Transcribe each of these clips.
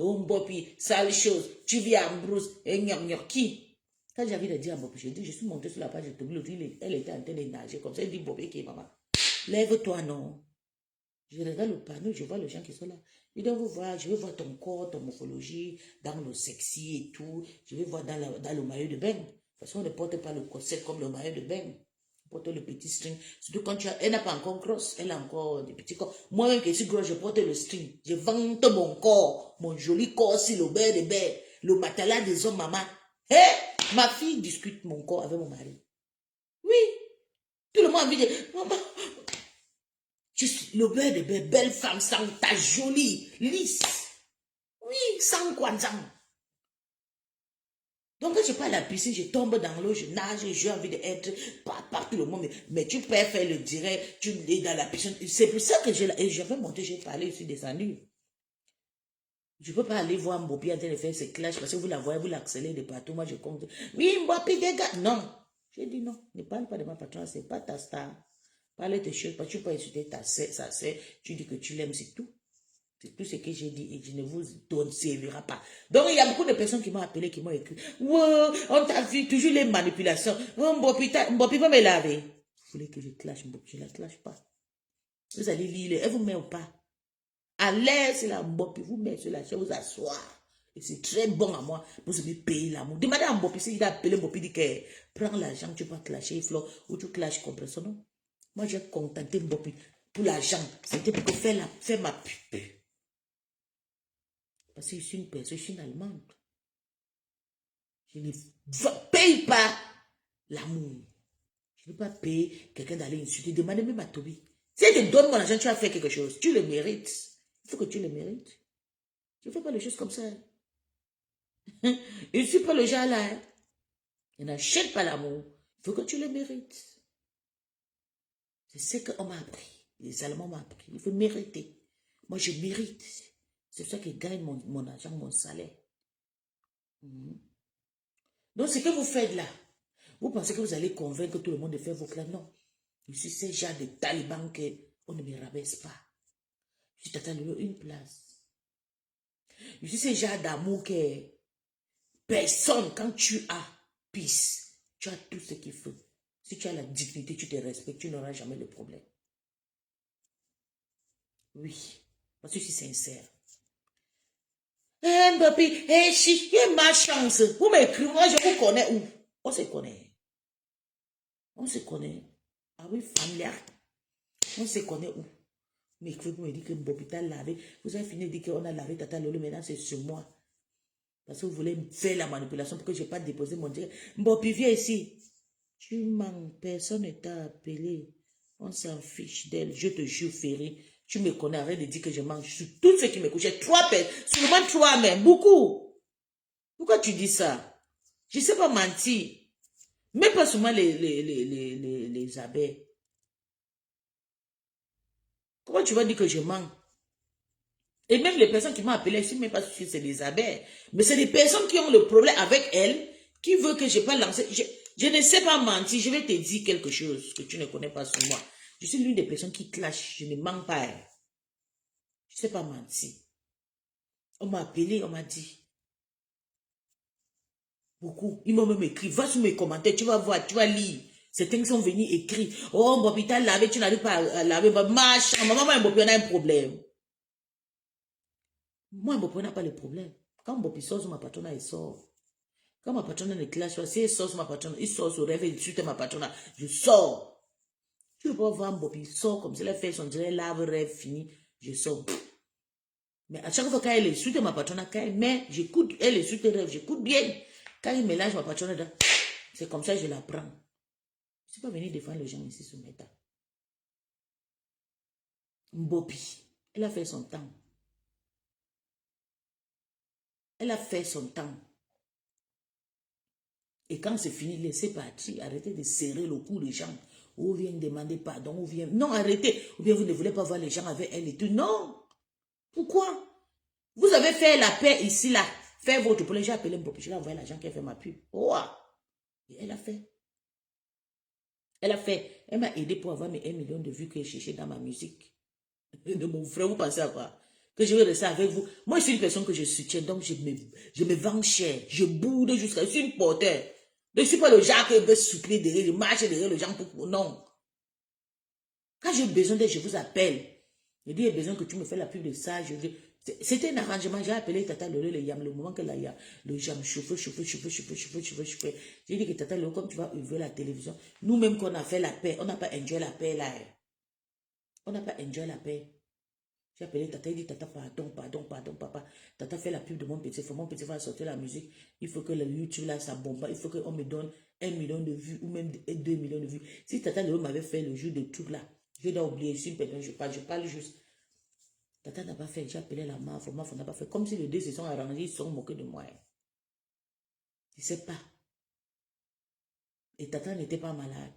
Oh, Mbopi, sale chose, tu vis à Brousse, et qui? Quand j'avais de dire à Mbopi, j'ai dit, je suis montée sur la page de Tobi, elle était en train de nager comme ça. Elle dit, Mbopi, qui est maman? Lève-toi, non. Je regarde le panneau, je vois les gens qui sont là. Je dois vous voir, je vais voir ton corps, ton morphologie, dans le sexy et tout. Je vais voir dans le maillot de bain. De toute façon, on ne porte pas le corset comme le maillot de bain. On porte le petit string. Surtout quand elle n'a pas encore grosse, elle a encore des petits corps. Moi-même qui suis grosse, je porte le string. Je vante mon corps, mon joli corps sur le bain de bain, le matelas des hommes, maman. Hé, ma fille discute mon corps avec mon mari. Oui, tout le monde a envie de... Maman, je suis le beurre de belle, belle femme, sans ta jolie, lisse. Oui, sans kwanzang. Donc quand je pars à la piscine, je tombe dans l'eau, je nage, j'ai envie d'être par tout le monde. Mais tu peux faire le direct, tu es dans la piscine. C'est pour ça que je vais monter, j'ai parlé, je suis descendu. Je ne peux pas aller voir Mbopi en train de faire ses clashs parce que vous la voyez, vous l'accélérez de partout. Moi, je compte. Oui, Mbopi, dégage. Non. J'ai dit non, ne parle pas de ma patronne, c'est pas ta star. Parle de choses, tu peux insulter sa sœur, tu dis que tu l'aimes, c'est tout. C'est tout ce que j'ai dit et je ne vous servira pas. Donc, il y a beaucoup de personnes qui m'ont appelé, qui m'ont écrit. Wow, on t'a vu, toujours les manipulations. Oh, Mbopi va me laver. Vous voulez que je clash Mbopi? Je ne la clash pas. Vous allez lire, elle vous met ou pas? À l'aise, la Mbopi vous met sur la chaise, vous asseoir. Et c'est très bon à moi. Vous allez payer l'amour. Demandez à Mbopi s'il a appelé Mbopi, dit que prends l'argent, tu vas clasher Flo, ou tu clashes compression. Non. Moi, j'ai contenté Mbopi pour l'argent. C'était pour faire ma pub. Parce que je suis une personne, je suis une Allemande. Je ne paye pas l'amour. Je ne vais pas payer quelqu'un d'aller insulter. Demandez même à Toby. Si elle te donne mon argent, tu vas faire quelque chose. Tu le mérites. Il faut que tu le mérites. Je ne fais pas les choses comme ça. Je ne suis pas le genre là. Je n'achète pas l'amour. Il faut que tu le mérites. C'est ce qu'on m'a appris. Les Allemands m'ont appris. Il faut mériter. Moi, je mérite. C'est pour ça que je gagne mon argent, mon salaire. Donc, ce que vous faites là, vous pensez que vous allez convaincre tout le monde de faire vos plans? Non. Je suis ce genre de taliban qu'on ne me rabaisse pas. Je t'attends une place. Je suis ce genre d'amour que personne, quand tu as peace, tu as tout ce qu'il faut. Si tu as la dignité, tu te respectes, tu n'auras jamais de problème. Oui, parce que je suis sincère. Eh, Mbappé, eh, si, j'ai ma chance. Vous m'écrivez, moi je vous connais où? On se connaît. On se connaît. Ah oui, familial. On se connaît où? Mais vous me dites que Mbopi t'a lavé. Vous avez fini de dire qu'on a lavé Tata Lolo, maintenant c'est sur moi. Parce que vous voulez faire la manipulation pour que je n'ai pas déposé mon direct. Mbopi, viens ici. Tu mens, personne ne t'a appelé. On s'en fiche d'elle. Je te jure, Ferry. Tu me connais, arrête de dire que je mange sur tous ceux qui me couchent. 3 personnes, seulement 3 même, beaucoup. Pourquoi tu dis ça? Je ne sais pas mentir. Même pas seulement les abeilles. Comment tu vas dire que je mens? Et même les personnes qui m'ont appelé, je ne sais même pas si c'est des abeilles. Mais c'est des personnes qui ont le problème avec elles, qui veulent que je pas lancer. Je ne sais pas mentir. Je vais te dire quelque chose que tu ne connais pas sur moi. Je suis l'une des personnes qui clash. Je ne mens pas. Je ne sais pas mentir. On m'a appelé, on m'a dit. Beaucoup. Ils m'ont même écrit. Va sur mes commentaires, tu vas voir, tu vas lire. Certains sont venus écrire. Oh, Mbopi t'a lavé, tu n'arrives pas à laver. Machin, maman, Mbopi, on a un problème. Moi, Mbopi n'a pas de problème. Quand Mbopi sort sur ma patronne, il sort. Quand ma patronne ne clash pas, si elle sort sur ma patronne, il sort sur rêve, il suit ma patronne, je sors. Tu ne peux pas voir Mbopi, il sort comme si elle fait son direct, lave, rêve, fini, je sors. Mais à chaque fois qu'elle insulte ma patronne, quand elle met, j'écoute, elle insulte rêve, j'écoute bien. Quand il mélange ma patronne, c'est comme ça que je la prends. Je ne suis pas venu défendre les gens ici sur Meta. Mbopi, elle a fait son temps. Elle a fait son temps. Et quand c'est fini, laissez partir. Arrêtez de serrer le cou des gens. Ou vient demander pardon, ou vient... Non, arrêtez. Ou bien vous ne voulez pas voir les gens avec elle et tout. Non. Pourquoi? Vous avez fait la paix ici, là. Faites votre problème. J'ai appelé Mbopi. Je l'ai envoyé l'argent qui a fait ma pub. Oh. Et elle a fait. Elle a fait. Elle m'a aidé pour avoir mes 1 million de vues que j'ai cherché dans ma musique. De mon frère, vous pensez à quoi? que je vais rester avec vous. Moi, je suis une personne que je soutiens, donc je me vends cher. Je boude jusqu'à... Je suis une porteur. Je ne suis pas le genre qui veut souffler derrière, je marche derrière les gens pour... Non. Quand j'ai besoin d'aide, je vous appelle. Je dis, il y a besoin que tu me fasses la pub de ça. C'était un arrangement. J'ai appelé Tata Lolo, le moment que le jam chauffait. J'ai dit que Tata Lolo, comme tu vas ouvrir la télévision, nous-mêmes qu'on a fait la paix, on n'a pas enjoy la paix là. On n'a pas enjoy la paix. J'ai appelé Tata, il dit, Tata, pardon, papa. Tata fait la pub de mon petit frère. Mon petit frère a sorti la musique. Il faut que le YouTube là, ça bombe. Il faut qu'on me donne 1 million de vues ou même 2 millions de vues. Si Tata Lolo m'avait fait le jour de tout là, je dois oublier, je parle juste. Tata n'a pas fait, j'ai appelé la MAF n'a pas fait. Comme si les deux se sont arrangés, ils se sont moqués de moi. Je ne sais pas. Et Tata n'était pas malade.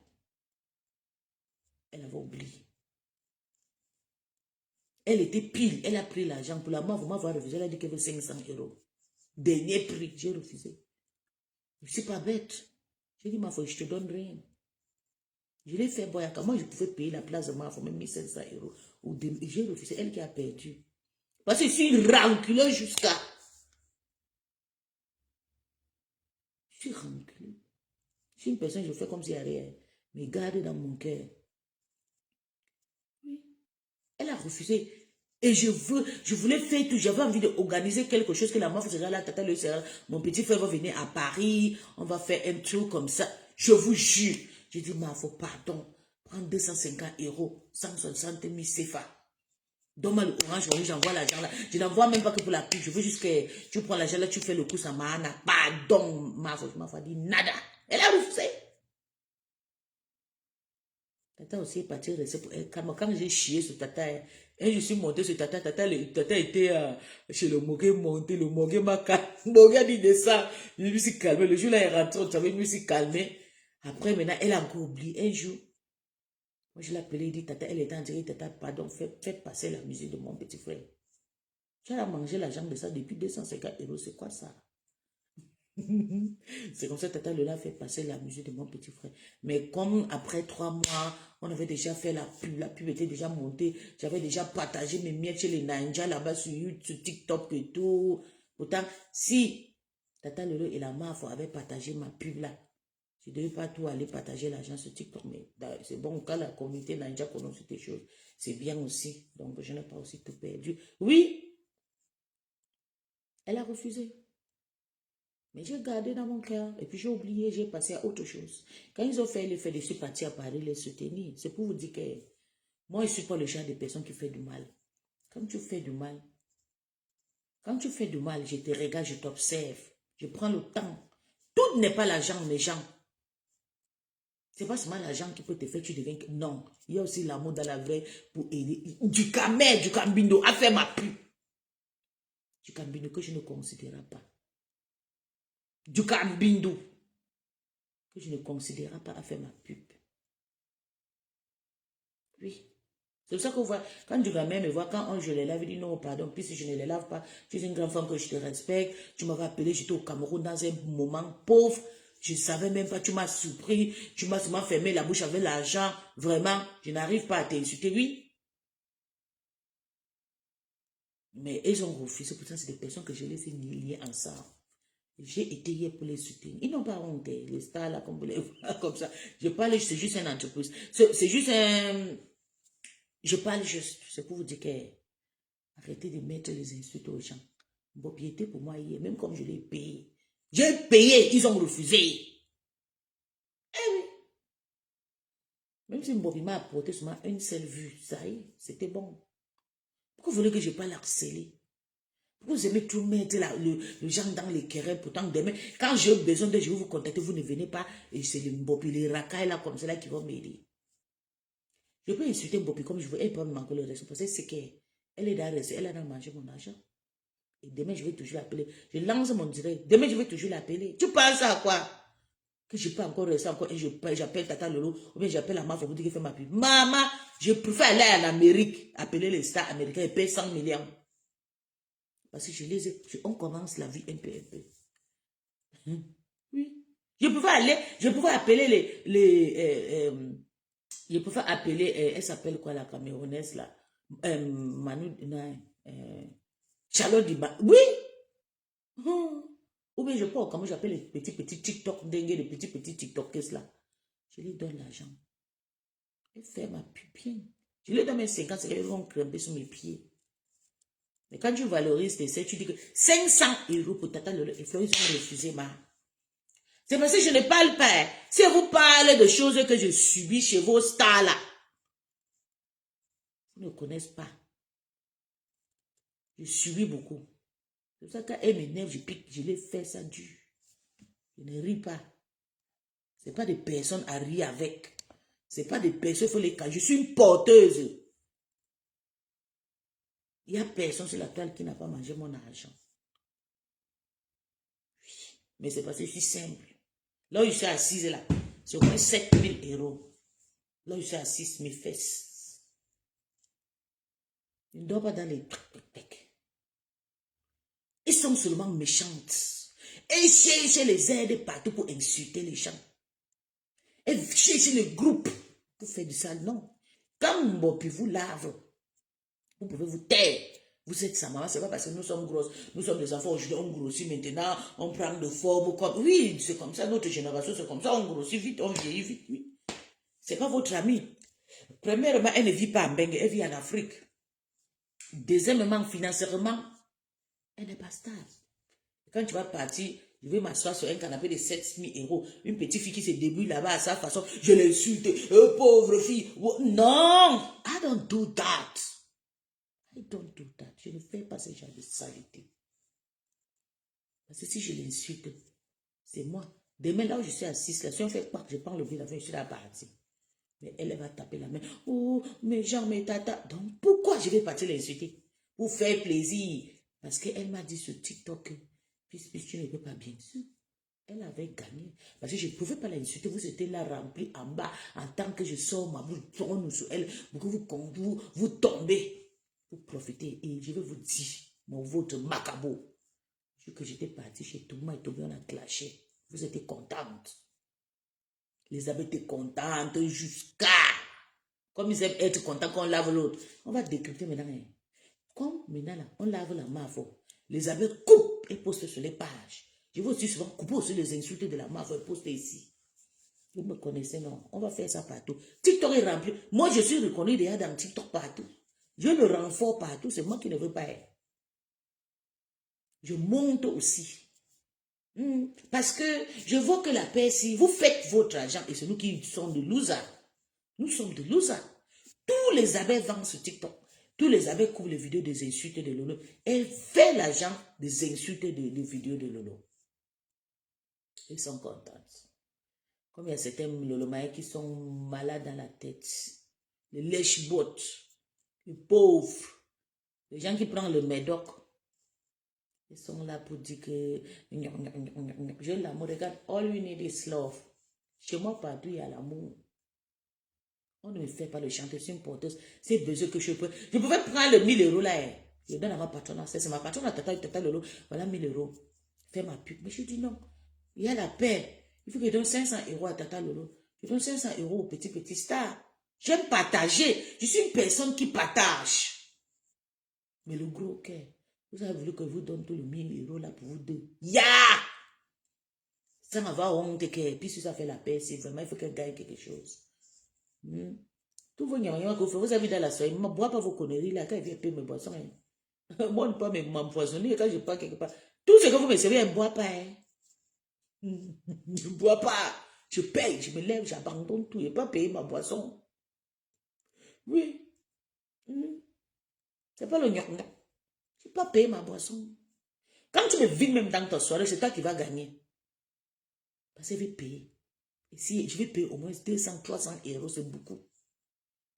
Elle avait oublié. Elle était pile, elle a pris l'argent pour la MAF a refusé, elle a dit qu'elle veut 500 euros. Dernier prix, j'ai refusé. Je ne suis pas bête. J'ai dit, MAF, je te donne rien. Je l'ai fait, boy, comment je pouvais payer la place de MAF, même 1500 euros. J'ai refusé, elle qui a perdu. Parce que je suis ranculeux jusqu'à... Je suis ranculeux. Je suis une personne, je fais comme si rien. Mais garde dans mon cœur. Oui. Elle a refusé. Et je voulais faire tout. J'avais envie d'organiser quelque chose que la MAF sera là, Tata le sera. Mon petit frère va venir à Paris. On va faire un truc comme ça. Je vous jure. J'ai dit, MAF, pardon. Prends 250 euros. 160 000 CFA. Donne-moi l'orange, j'envoie l'argent là. Je n'envoie même pas que pour la pub. Je veux juste que tu prends l'argent là, tu fais le coup, ça m'a pardon, ma foi dit nada. Elle a refusé. Tata aussi est partie rester pour elle. Quand j'ai chié sur Tata, et je suis montée sur Tata, Tata était chez le Mogué monté, le Mogué m'a calmé. Mogué a dit de ça. Je me suis calmé. Le jour là, elle est rentrée, je me suis calmé. Après, maintenant, elle a encore oublié. Un jour, moi, je l'ai appelé, il dit, Tata, elle était en direct, Tata, pardon, fais passer la musique de mon petit frère. Tu as mangé l'argent de ça depuis 250 euros, c'est quoi ça? C'est comme ça que Tata Lola fait passer la musique de mon petit frère. Mais comme après 3 mois, on avait déjà fait la pub était déjà montée, j'avais déjà partagé mes miettes chez les Ninja là-bas sur YouTube, sur TikTok et tout. Pourtant, si Tata Lola et la MAF avaient partagé ma pub là, je ne devais pas tout aller partager l'argent sur TikTok, mais c'est bon, quand la communauté Ninja connaît ces choses, c'est bien aussi. Donc, je n'ai pas aussi tout perdu. Oui, elle a refusé. Mais j'ai gardé dans mon cœur, et puis j'ai oublié, j'ai passé à autre chose. Quand ils ont fait l'effet de je suis partie à Paris les soutenir, c'est pour vous dire que moi, je ne suis pas le genre de personne qui fait du mal. Quand tu fais du mal, je te regarde, je t'observe, je prends le temps. Tout n'est pas l'argent, mes gens. C'est pas seulement l'argent qui peut te faire, tu deviens... Non, il y a aussi l'amour dans la vraie pour aider. Du camé, du cambindo, à faire ma pub. Du cambindo que je ne considère pas. Du cambindo que je ne considère pas à faire ma pub. Oui. C'est pour ça qu'on voit, quand du gamin me voit, quand je les lave, il dit non, pardon, puis si je ne les lave pas, tu es une grande femme que je te respecte, tu m'avais appelé, j'étais au Cameroun dans un moment pauvre, je ne savais même pas, tu m'as surpris, tu m'as seulement fermé la bouche avec l'argent, vraiment, je n'arrive pas à t'insulter, oui. Mais ils ont refusé, pourtant c'est des personnes que je les ai liées ensemble. J'ai été hier pour les soutenir. Ils n'ont pas honte, les stars là, comme vous les voyez, comme ça. Je parle, c'est juste une entreprise. C'est juste un... Je parle juste, c'est pour vous dire que arrêtez de mettre les insultes aux gens. Bobby était pour moi hier, même comme je l'ai payé. J'ai payé, ils ont refusé. Eh oui. Même si Bobby m'a apporté seulement une seule vue, ça y est, c'était bon. Pourquoi vous voulez que je parle harceler? Pourquoi vous aimez tout mettre le gens dans les querelles, pourtant demain, quand j'ai besoin de je vais vous contacter, vous ne venez pas, et c'est le Bobby, les racailles là, comme cela qui vont m'aider. Je peux insulter Bobby comme je veux, elle peut me manquer le respect, parce que c'est qu'elle est dans le respect, elle a mangé mon argent. Et demain, je vais toujours l'appeler. Je lance mon direct. Demain, je vais toujours l'appeler. Tu penses à quoi? Que je peux encore rester encore et j'appelle Tata Lolo ou bien j'appelle la mafia pour dire qu'elle fait ma pub. Maman, je préfère aller à l'Amérique, appeler les stars américains et payer 100 millions. Parce que on commence la vie un peu. Oui. Je préfère appeler je préfère appeler, elle s'appelle quoi la Camerounaise là? Manu, Charlotte Diba. Oui. Ou bien je prends, comment j'appelle les petits TikTok dingue, les petits TikTokers là. Je lui donne l'argent. Elle fait ma pupille. Je lui donne mes 50, c'est qu'elles vont grimper sur mes pieds. Mais quand tu valorises tes sets, tu dis que 500 € pour Tata Lolo. Et Floris ont refusé, ma. C'est parce que je ne parle pas. Si vous parlez de choses que je subis chez vos stars là, ils ne connaissent pas. Je subis beaucoup. C'est pour ça que quand elle m'énerve, je pique, je les fais ça dur. Je ne ris pas. Ce n'est pas des personnes à rire avec. Ce n'est pas des personnes, il faut les cacher. Je suis une porteuse. Il n'y a personne sur la toile qui n'a pas mangé mon argent. Oui. Mais c'est parce que je suis simple. Là où je suis assise là, c'est au moins 7 000 €. Là où je suis assise, mes fesses. Je ne dors pas dans les trucs. Ils sont seulement méchantes. Et cherchent les aides partout pour insulter les gens. Et cherchent le groupe pour faire du sale. Non. Quand Mbopi vous lave, vous pouvez vous taire. Vous êtes sa maman, c'est pas parce que nous sommes grosses. Nous sommes des enfants aujourd'hui, on grossit maintenant, on prend de forme. Comme... Oui, c'est comme ça, notre génération, c'est comme ça, on grossit vite, on vieillit vite. Oui. C'est pas votre amie. Premièrement, elle ne vit pas en Bengue, elle vit en Afrique. Deuxièmement, financièrement, elle n'est pas stable. Quand tu vas partir, je vais m'asseoir sur un canapé de 7 000 €. Une petite fille qui se débrouille là-bas à sa façon, je l'insulte, pauvre fille. Non, I don't do that. I don't do that. Je ne fais pas ce genre de saleté. Parce que si je l'insulte, c'est moi. Demain, là où je suis assise, là, si on fait quoi, je prends le billet, je suis là partie. Mais elle va taper la main. Oh, mes gens, mes tata. Donc, pourquoi je vais partir l'insulter? Pour faire plaisir. Parce qu'elle m'a dit sur TikTok, puisque tu ne peux pas bien sûr. Elle avait gagné. Parce que je ne pouvais pas l'insulter. Vous étiez là rempli en bas. En tant que je sors ma bouche, tourne sur elle. Vous tombez. Vous profitez. Et je vais vous dire, mon vote macabo. Que j'étais partie chez Touma et Touma, on a clashé. Vous étiez contente. Les amis étaient contentes jusqu'à... Comme ils aiment être contents qu'on lave l'autre. On va décrypter maintenant. Comme maintenant, là, on lave la main fort. Les amis coupent et postent sur les pages. Je vais aussi souvent couper aussi les insultes de la main et poster ici. Vous me connaissez, non? On va faire ça partout. TikTok est rempli. Moi, je suis reconnu déjà dans TikTok partout. Je le renforce partout. C'est moi qui ne veux pas être. Je monte aussi. Parce que je vois que la paix, si vous faites votre argent, et c'est nous qui sommes de losers. Nous sommes de losers. Tous les abeilles vendent sur TikTok. Tous les abeilles couvrent les vidéos des insultes de Lolo. Elles font l'argent des insultes des vidéos de Lolo. Ils sont contents. Comme il y a certains Lolomaïs qui sont malades dans la tête. Les lèche-bottes. Les pauvres. Les gens qui prennent le médoc. Ils sont là pour dire que je l'amour. Regarde, all we need is love. Chez moi, partout, il y a l'amour. On ne me fait pas le chanter, je suis une porteuse. C'est besoin que je peux. Je pouvais prendre le 1 000 € là. Je donne à ma patronne. C'est ma patronne, tata Lolo. Voilà 1 000 €. Fais ma pub. Mais je dis non. Il y a la paix. Il faut que je donne 500 € à tata Lolo. Je donne 500 € au petit star. J'aime partager. Je suis une personne qui partage. Mais le gros cœur. Vous avez voulu que je vous donne tout le 1 000 € là pour vous deux. Ça m'avoir honte. Et puis si ça fait la paix, c'est vraiment, il faut qu'elle gagne quelque chose. Tout vos nyama que vous avez dans la soirée, je ne bois pas vos conneries là, quand il vient payer mes boissons. Moi, je ne peux pas m'empoisonner quand je pars quelque part. Tout ce que vous me servez, je ne bois pas. Je ne bois pas. Je paye, je me lève, j'abandonne tout. Je ne peux pas payer ma boisson. Oui. C'est pas le gnoc. Je ne peux pas payer ma boisson. Quand tu me vis même dans ta soirée, c'est toi qui vas gagner. Parce que je vais payer. Et si je vais payer au moins 200, 300 €, c'est beaucoup.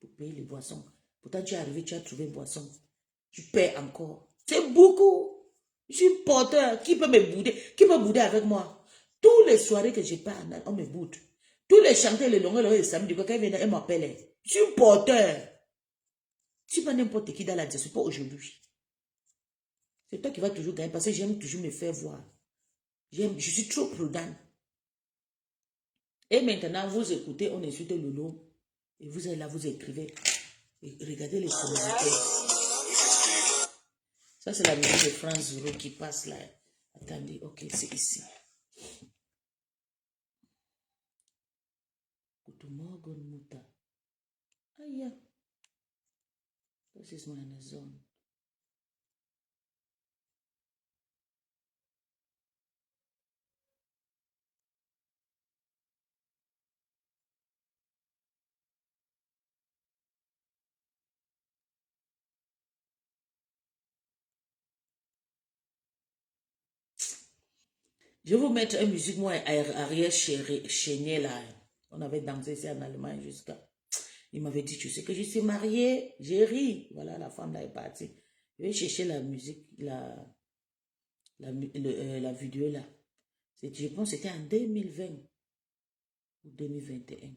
Pour payer les boissons. Pourtant, tu es arrivé, tu as trouvé une boisson. Tu paies encore. C'est beaucoup. Je suis porteur. Qui peut me bouder? Qui peut bouder avec moi? Tous les soirées que je pars, on me boude. Tous les chanteurs, les longs, les samedis, quand ils viennent, ils m'appellent. Je suis porteur. Je ne suis pas n'importe qui dans la diaspora aujourd'hui. C'est toi qui vas toujours gagner parce que j'aime toujours me faire voir. Je suis trop prudent. Et maintenant, vous écoutez, on insulte Lolo. Et vous êtes là, vous écrivez. Et regardez les commentaires. Ça, c'est la musique de France Zulu qui passe là. Attendez, ok, c'est ici. Kutumorgon Muta. Aïe. This is my zone. Je vais vous mettre une musique, moi, arrière chénier là. On avait dansé ici en Allemagne jusqu'à... Il m'avait dit, tu sais que je suis mariée. J'ai ri. Voilà, la femme là est partie. Je vais chercher la musique, la vidéo là. Je pense que c'était en 2020 ou 2021.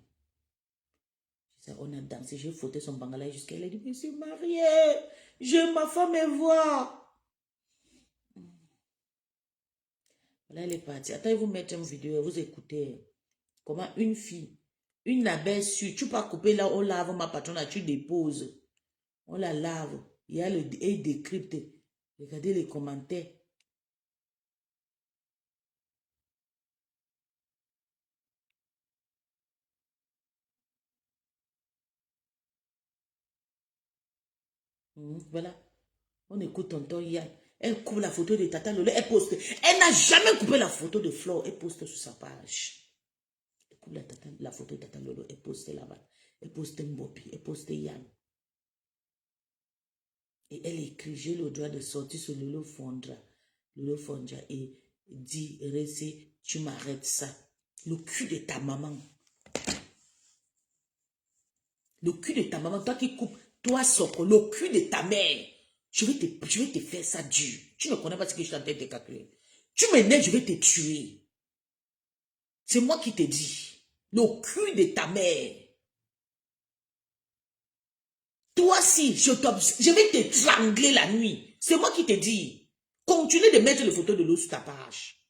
On a dansé, j'ai fouetté son bangala jusqu'à elle a dit, mais je suis mariée. Ma femme me voit. Là, elle est partie. Attends, je vais vous mettre une vidéo, vous écoutez comment une fille, une abeille sûre, tu peux couper là, on lave ma patronne, tu déposes. On la lave. Il y a le décrypte. Regardez les commentaires. Voilà. On écoute tonton Yann. Elle coupe la photo de Tata Lolo. Elle poste. Elle n'a jamais coupé la photo de Flore. Elle poste sur sa page. Elle coupe la photo de Tata Lolo. Elle poste là-bas. Elle poste Mbopi. Elle poste Yann. Et elle écrit, j'ai le droit de sortir sur Lolo Fondra. Lolo Fondra et dit, Ressé, tu m'arrêtes ça. Le cul de ta maman. Le cul de ta maman, toi qui coupes, toi Soko, le cul de ta mère. Je vais te faire ça dur. Tu ne connais pas ce que je suis en train de calculer. Tu m'énerves, je vais te tuer. C'est moi qui te dis. Le cul de ta mère. Toi si, je vais te trangler la nuit. C'est moi qui te dis. Continue de mettre les photos de l'eau sur ta page.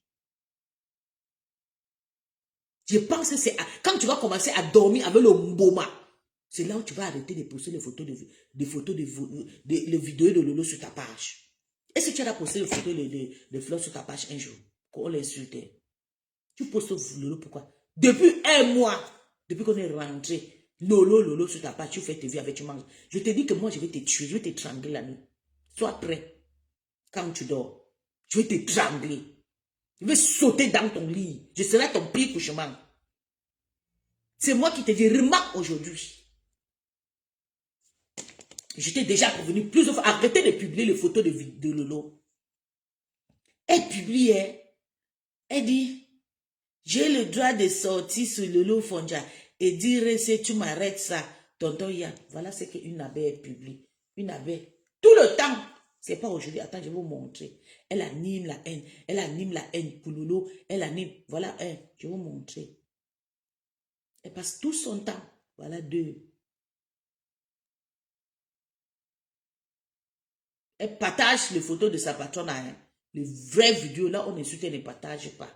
Je pense que c'est quand tu vas commencer à dormir avec le mboma. C'est là où tu vas arrêter de poster les photos les vidéos de Lolo sur ta page. Est-ce que tu as posté les photos de Flore sur ta page un jour? Qu'on l'insultait. Tu postes Lolo pourquoi? Depuis un mois, depuis qu'on est rentré, Lolo sur ta page, tu fais tes vies avec tu manges. Je te dis que moi je vais te tuer, je vais te trangler la nuit. Sois prêt. Quand tu dors, je vais te trangler. Je vais sauter dans ton lit. Je serai ton pire cauchemar. C'est moi qui te dis, remarque aujourd'hui. Je t'ai déjà prévenu plusieurs fois. Arrêtez de publier les photos de Lolo. Elle publiait. Elle dit, j'ai le droit de sortir sur Lolo Fondra et dire, si tu m'arrêtes ça, tonton Yann. Voilà ce qu'une abeille publie. Une abeille. Tout le temps. C'est pas aujourd'hui. Attends, je vais vous montrer. Elle anime la haine. Elle anime la haine pour Lolo. Elle anime. Voilà un. Je vais vous montrer. Elle passe tout son temps. Voilà deux. Elle partage les photos de sa patronne. Hein. Les vraies vidéos, là, on insulte, elle ne partage pas.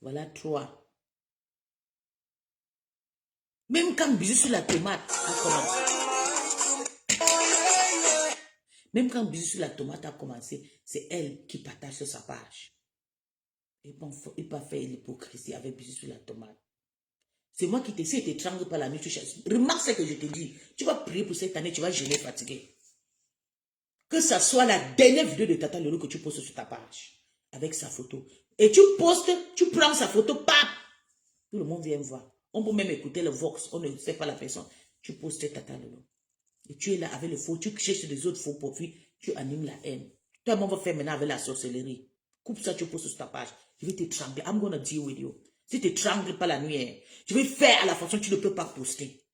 Voilà trois. Même quand Bisou sur la tomate a commencé. Même quand Bisou sur la tomate a commencé, c'est elle qui partage sur sa page. Et bon, il ne faut pas faire l'hypocrisie avec Bisou sur la tomate. C'est moi qui t'essaie de t'étrangler par la nuit. Remarque ce que je te dis. Tu vas prier pour cette année, tu vas gêner, fatiguer. Que ça soit la dernière vidéo de Tata Lolo que tu postes sur ta page. Avec sa photo. Et tu postes, tu prends sa photo, pap. Tout le monde vient voir. On peut même écouter le Vox. On ne sait pas la personne. Tu postes Tata Lolo. Et tu es là avec le faux. Tu cherches des autres faux profits. Tu animes la haine. Toi, on va faire maintenant avec la sorcellerie. Coupe ça, tu postes sur ta page. Je vais t'étrangler. I'm gonna deal with you. Si tu t'étrangles pas la nuit, je vais faire à la façon que tu ne peux pas poster.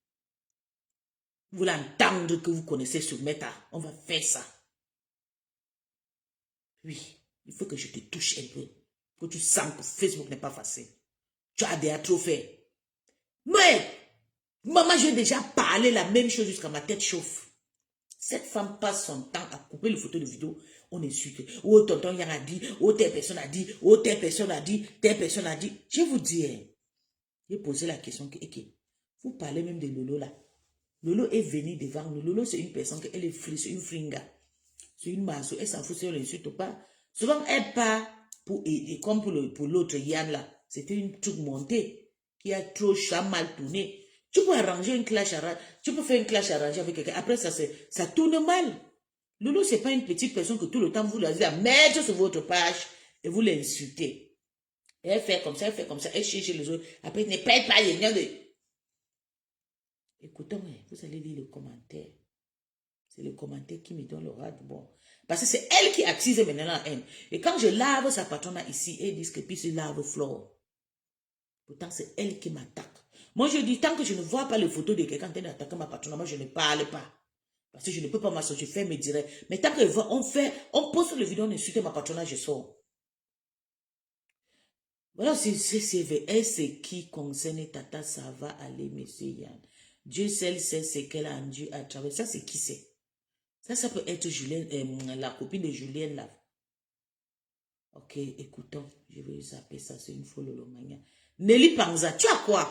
Vous voulez entendre que vous connaissez sur Meta. On va faire ça. Oui, il faut que je te touche un peu. Que tu sens que Facebook n'est pas facile. Tu as des trophées. Mais, maman, j'ai déjà parlé la même chose jusqu'à ma tête chauffe. Cette femme passe son temps à couper les photos de vidéo. On insulte. Oh, tonton Yang a dit. Oh, telle personne a dit. Oh, telle personne a dit. Telle personne a dit. Je vous dis, j'ai posé la question. Ok, vous parlez même de Lolo là. Lolo est venu devant nous. Lolo, c'est une personne, elle est free, c'est une fringa. C'est une masse, elle s'en fout, si on l'insulte pas. Souvent, elle part pour aider, comme pour l'autre Yann là. C'était une truc montée qui a trop mal tourné. Tu peux arranger une clash arrangée, tu peux faire une clash arrangée avec quelqu'un. Après, ça tourne mal. Lolo, c'est pas une petite personne que tout le temps vous la mettre sur votre page et vous l'insultez. Elle fait comme ça, elle cherche les autres. Après, ne pète pas les liens de... Écoutez-moi, vous allez lire le commentaire. C'est le commentaire qui me donne le rat. Bon. Parce que c'est elle qui attise maintenant la haine. Et quand je lave sa patronne ici, elle dit que puis je lave Flore. Pourtant, c'est elle qui m'attaque. Moi, je dis, tant que je ne vois pas les photos de quelqu'un en train d'attaquer ma patronne, moi, je ne parle pas. Parce que je ne peux pas m'associer, je fais mes directs. Mais tant on poste le vidéo, on insulte ma patronne, je sors. Voilà, c'est ce qui concerne Tata, ça va aller, monsieur Yann. Dieu seul sait ce qu'elle a dû à travers. Ça, c'est qui c'est? Ça peut être Julien, la copine de Julien là. Ok, écoutons. Je vais zapper ça, c'est une folle lomania. Nelly Panza, tu as quoi?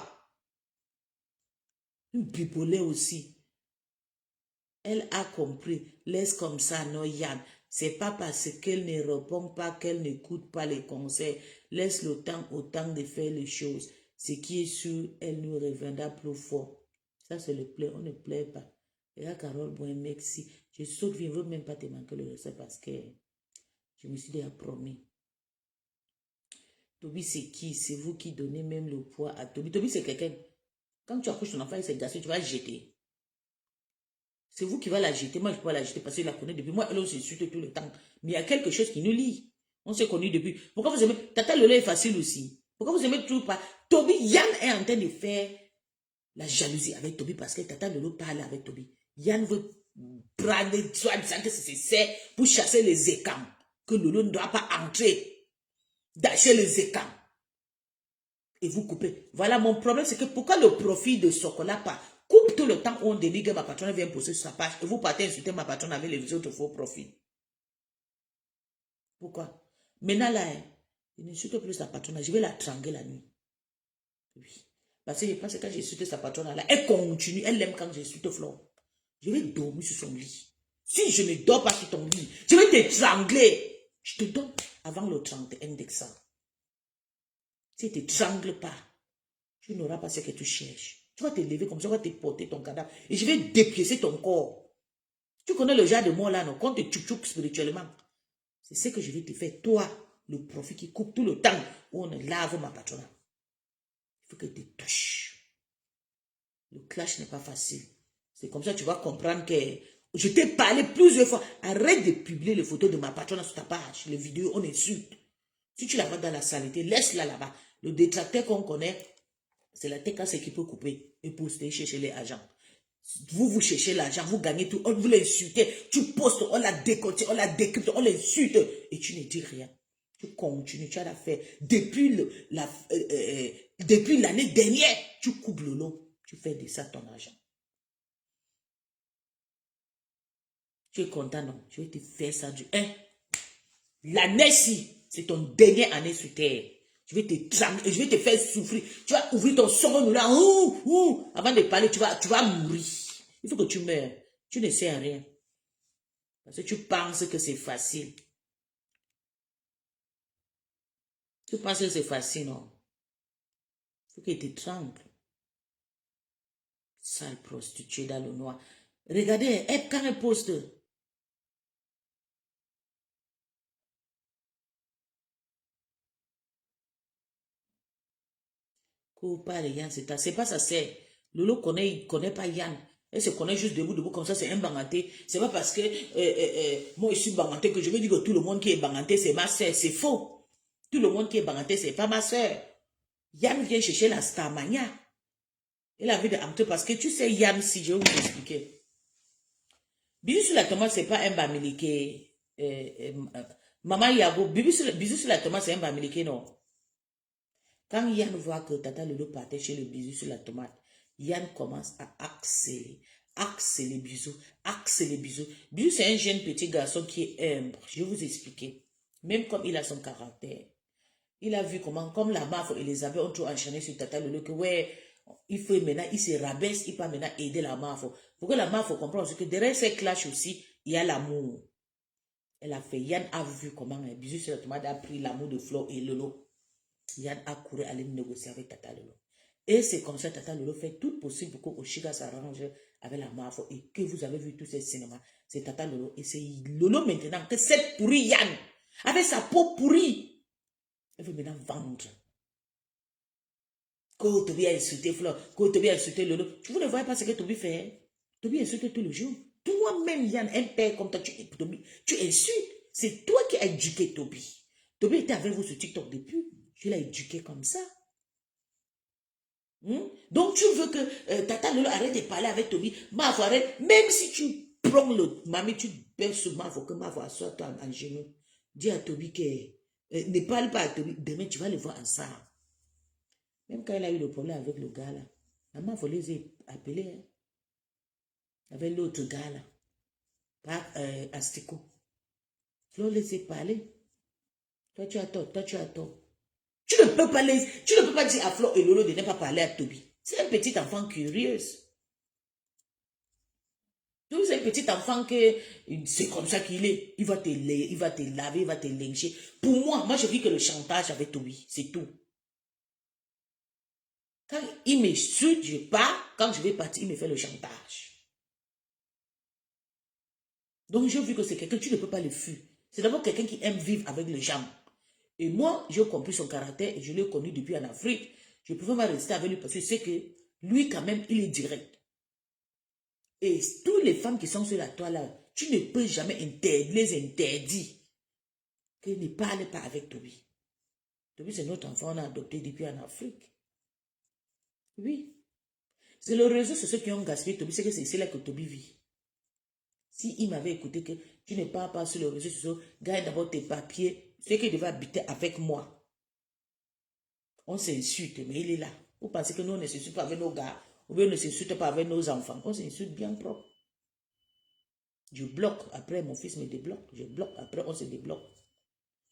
Une bipolaire aussi. Elle a compris. Laisse comme ça, non, Yann. C'est pas parce qu'elle ne répond pas, qu'elle n'écoute pas les conseils. Laisse le temps au temps de faire les choses. Ce qui est sûr, elle nous reviendra plus fort. Ça, c'est le plaît. On ne plaît pas. Et là, Carole, bon, merci. Je saute, je ne veux même pas te manquer le respect parce que je me suis déjà promis. Toby, c'est qui? C'est vous qui donnez même le poids à Toby. Toby, c'est quelqu'un. Quand tu accouches ton enfant, il s'est gassé, tu vas le jeter. C'est vous qui va la jeter. Moi, je ne peux pas la jeter parce que je la connais depuis. Moi, elle aussi suite tout le temps. Mais il y a quelque chose qui nous lie. On s'est connus depuis. Pourquoi vous aimez? Tata Lolo est facile aussi. Pourquoi vous aimez toujours pas? Toby, Yann est en train de faire la jalousie avec Toby parce que Tata Lolo parle avec Toby. Yann veut prendre soit disant que c'est pour chasser les écams. Que Lolo ne doit pas entrer chez les écams. Et vous coupez. Voilà, mon problème, c'est que pourquoi le profit de Sokola pas coupe tout le temps où on dénigre ma patronne vient poster sur sa page et vous partez insulter ma patronne avec les autres faux profits. Pourquoi? Maintenant là, je n'insulte plus sa patronne, je vais la tranguer la nuit. Oui. Parce que je pense que quand j'insulte sa patronne là, elle continue, elle aime quand j'insulte Flore. Je vais dormir sur son lit. Si je ne dors pas sur ton lit, je vais t'étrangler. Je te donne avant le 31 décembre. Si tu ne t'étrangles pas, tu n'auras pas ce que tu cherches. Tu vas te lever comme ça, tu vas te porter ton cadavre. Et je vais dépiécer ton corps. Tu connais le genre de mot là, non? Quand tu tchouk spirituellement. C'est ce que je vais te faire. Toi, le profit qui coupe tout le temps où on lave ma patronne. Il faut que tu touches. Le clash n'est pas facile. C'est comme ça que tu vas comprendre que je t'ai parlé plusieurs fois. Arrête de publier les photos de ma patronne sur ta page. Les vidéos, on insulte. Si tu la vois dans la saleté, laisse-la là-bas. Le détracteur qu'on connaît, c'est la TK qui peut couper et poster chercher les agents. Vous cherchez l'argent, vous gagnez tout, on vous l'insultez, tu postes, on la décote, on la décrypte, on l'insulte et tu ne dis rien. Tu continues, tu as l'affaire. Depuis l'année dernière, tu coupes le lot, tu fais de ça ton argent. Tu es content, non? Je vais te faire ça du 1. L'année-ci, c'est ton dernière année sur terre. Je vais te faire souffrir. Tu vas ouvrir ton son là. Avant de parler, tu vas mourir. Il faut que tu meurs. Tu ne sais rien. Parce que tu penses que c'est facile. Tu penses que c'est facile, non? Il faut que tu t'étrangles. Sale prostituée dans le noir. Regardez, quand elle poste. Pas de Yann, c'est pas ça, c'est. Lolo il connaît pas Yann. Elle se connaît juste debout comme ça, c'est un banganté. C'est pas parce que moi je suis banganté que je veux dire que tout le monde qui est banganté, c'est ma soeur. C'est faux. Tout le monde qui est banganté, c'est pas ma soeur. Yann vient chercher la Starmania. Elle a vu de entrer parce que tu sais, Yann, si je vais vous expliquer. Bisous sur la tomate, c'est pas un bamiliqué. Maman Yago, bisous sur la tomate, c'est un bamiliqué, non? Quand Yann voit que Tata Lolo partait chez le bisou sur la tomate, Yann commence à axer les bisous. Bisou, c'est un jeune petit garçon qui est humble. Je vais vous expliquer. Même comme il a son caractère. Il a vu comment, comme la Mafre et Elisabeth ont tout enchaîné sur Tata Lolo, que ouais, Il faut maintenant, il se rabaisse, il peut maintenant aider la MAFO. Pour que la MAFO comprenne aussi que derrière ces clashs aussi, il y a l'amour. Elle a fait, Yann a vu comment Bisou sur la tomate a pris l'amour de Flo et Lolo. Yann a couru aller négocier avec Tata Lolo. Et c'est comme ça Tata Lolo fait tout possible pour que Oshiga s'arrange avec la MAFO. Et que vous avez vu tous ces cinémas, c'est Tata Lolo. Et c'est Lolo maintenant que cette pourrie Yann, avec sa peau pourrie, elle veut maintenant vendre. Quand Toby a insulté Flo, quand Toby a insulté Lolo, vous ne voyez pas ce que Toby fait. Toby insulte tous les jours. Toi-même, Yann, un père comme toi, tu insultes. C'est toi qui as éduqué Toby. Toby était avec vous sur TikTok depuis. Tu l'as éduqué comme ça. Donc, tu veux que Tata Lolo arrête de parler avec Toby. Mavo, arrête. Même si tu prends le mamie, tu baises sur Mavo, que Mavo assoit-toi en genou. Dis à Toby que ne parle pas à Toby. Demain, tu vas le voir ensemble. Même quand il a eu le problème avec le gars là, la Mavo les a appelés. Hein. Avec l'autre gars là. Pas Astico. Flo laissez parler. Toi tu as tort, toi tu as tort. Tu ne peux pas dire à Flo et Lolo de ne pas parler à Toby. C'est un petit enfant curieux. C'est un petit enfant que c'est comme ça qu'il est. Il va te laver, il va te lyncher. Pour moi je vis que le chantage avec Toby, c'est tout. Quand il me suit, je pars. Quand je vais partir, il me fait le chantage. Donc j'ai vu que c'est quelqu'un, tu ne peux pas le fuir. C'est d'abord quelqu'un qui aime vivre avec les gens. Et moi, j'ai compris son caractère et je l'ai connu depuis en Afrique. Je ne pouvais pas rester avec lui parce que je sais que lui, quand même, il est direct. Et toutes les femmes qui sont sur la toile là, tu ne peux jamais les interdire que ne parlent pas avec Toby. Toby, c'est notre enfant, on a adopté depuis en Afrique. Oui. C'est le réseau, c'est ceux qui ont gaspillé Toby, c'est que c'est là que Toby vit. Si il m'avait écouté que tu ne parles pas sur le réseau social, garde d'abord tes papiers, c'est qu'il devait habiter avec moi. On s'insulte, mais il est là. Vous pensez que nous, on ne s'insulte pas avec nos gars, ou bien on ne s'insulte pas avec nos enfants. On s'insulte bien propre. Je bloque, après mon fils me débloque. Je bloque, après on se débloque.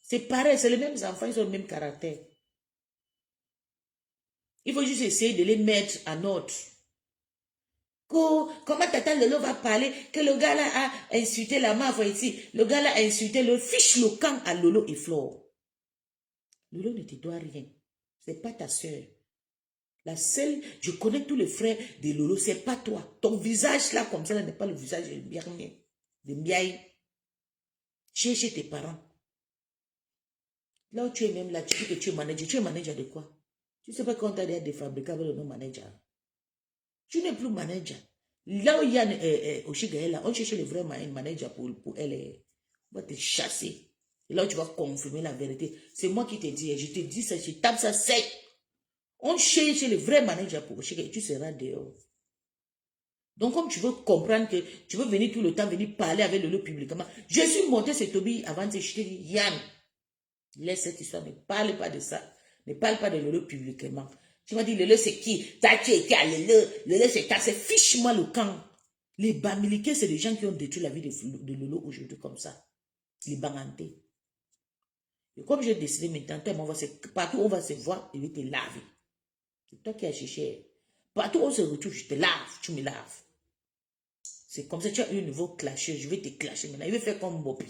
C'est pareil, c'est les mêmes enfants, ils ont le même caractère. Il faut juste essayer de les mettre en ordre. Comment Tata Lolo va parler que le gars là a insulté la mafia ici, le gars là a insulté le fiche le camp à Lolo et Flore. Lolo ne te doit rien. C'est pas ta soeur. La seule, je connais tous les frères de Lolo, c'est pas toi. Ton visage là comme ça n'est pas le visage de Mbiaye. De Mbiaye. Chez tes parents. Là où tu es même là, tu dis que tu es manager. Tu es manager de quoi? Tu ne sais pas quand tu as des fabricants avec le nom manager. Tu n'es plus manager. Là où il y a Oshiga là, on cherche le vrai manager pour elle. On va te chasser. Et là où tu vas confirmer la vérité. C'est moi qui te dis, je te dis ça, je tape ça sec. On cherche le vrai manager pour Oshiga et tu seras dehors. Donc comme tu veux comprendre que tu veux venir tout le temps, venir parler avec le publiquement. Je suis monté sur Toby avant de je te dis, Yann, laisse cette histoire, ne parle pas de ça. Ne parle pas de Lolo publiquement. Tu m'as dit, Lolo c'est qui? T'as qui est à Lolo c'est ta, c'est fiche-moi le camp. Les Bamileke, c'est des gens qui ont détruit la vie de Lolo aujourd'hui comme ça. Les Banganté. Et comme j'ai décidé maintenant, partout où on va se voir, je vais te laver. C'est toi qui as cherché. Partout où on se retrouve, je te lave, tu me laves. C'est comme ça, tu as eu un nouveau clasheur, je vais te clasher maintenant. Il va faire comme Bobby.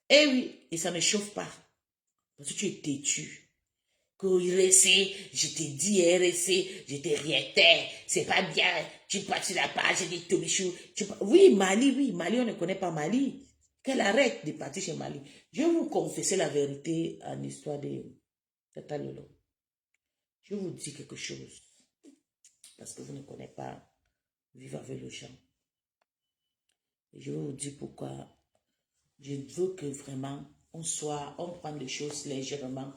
Eh oui, et ça ne chauffe pas. Parce que tu es têtu. Que RC, je te dis RC, je te riais, c'est pas bien. Tu passes sur la page, je dis Tobichou. Oui, Mali, on ne connaît pas Mali. Qu'elle arrête de partir chez Mali. Je vais vous confesser la vérité en histoire de Tata Lolo. Je vous dis quelque chose. Parce que vous ne connaissez pas vivre avec le champ. Et je vais vous dire pourquoi. Je veux que vraiment on prenne les choses légèrement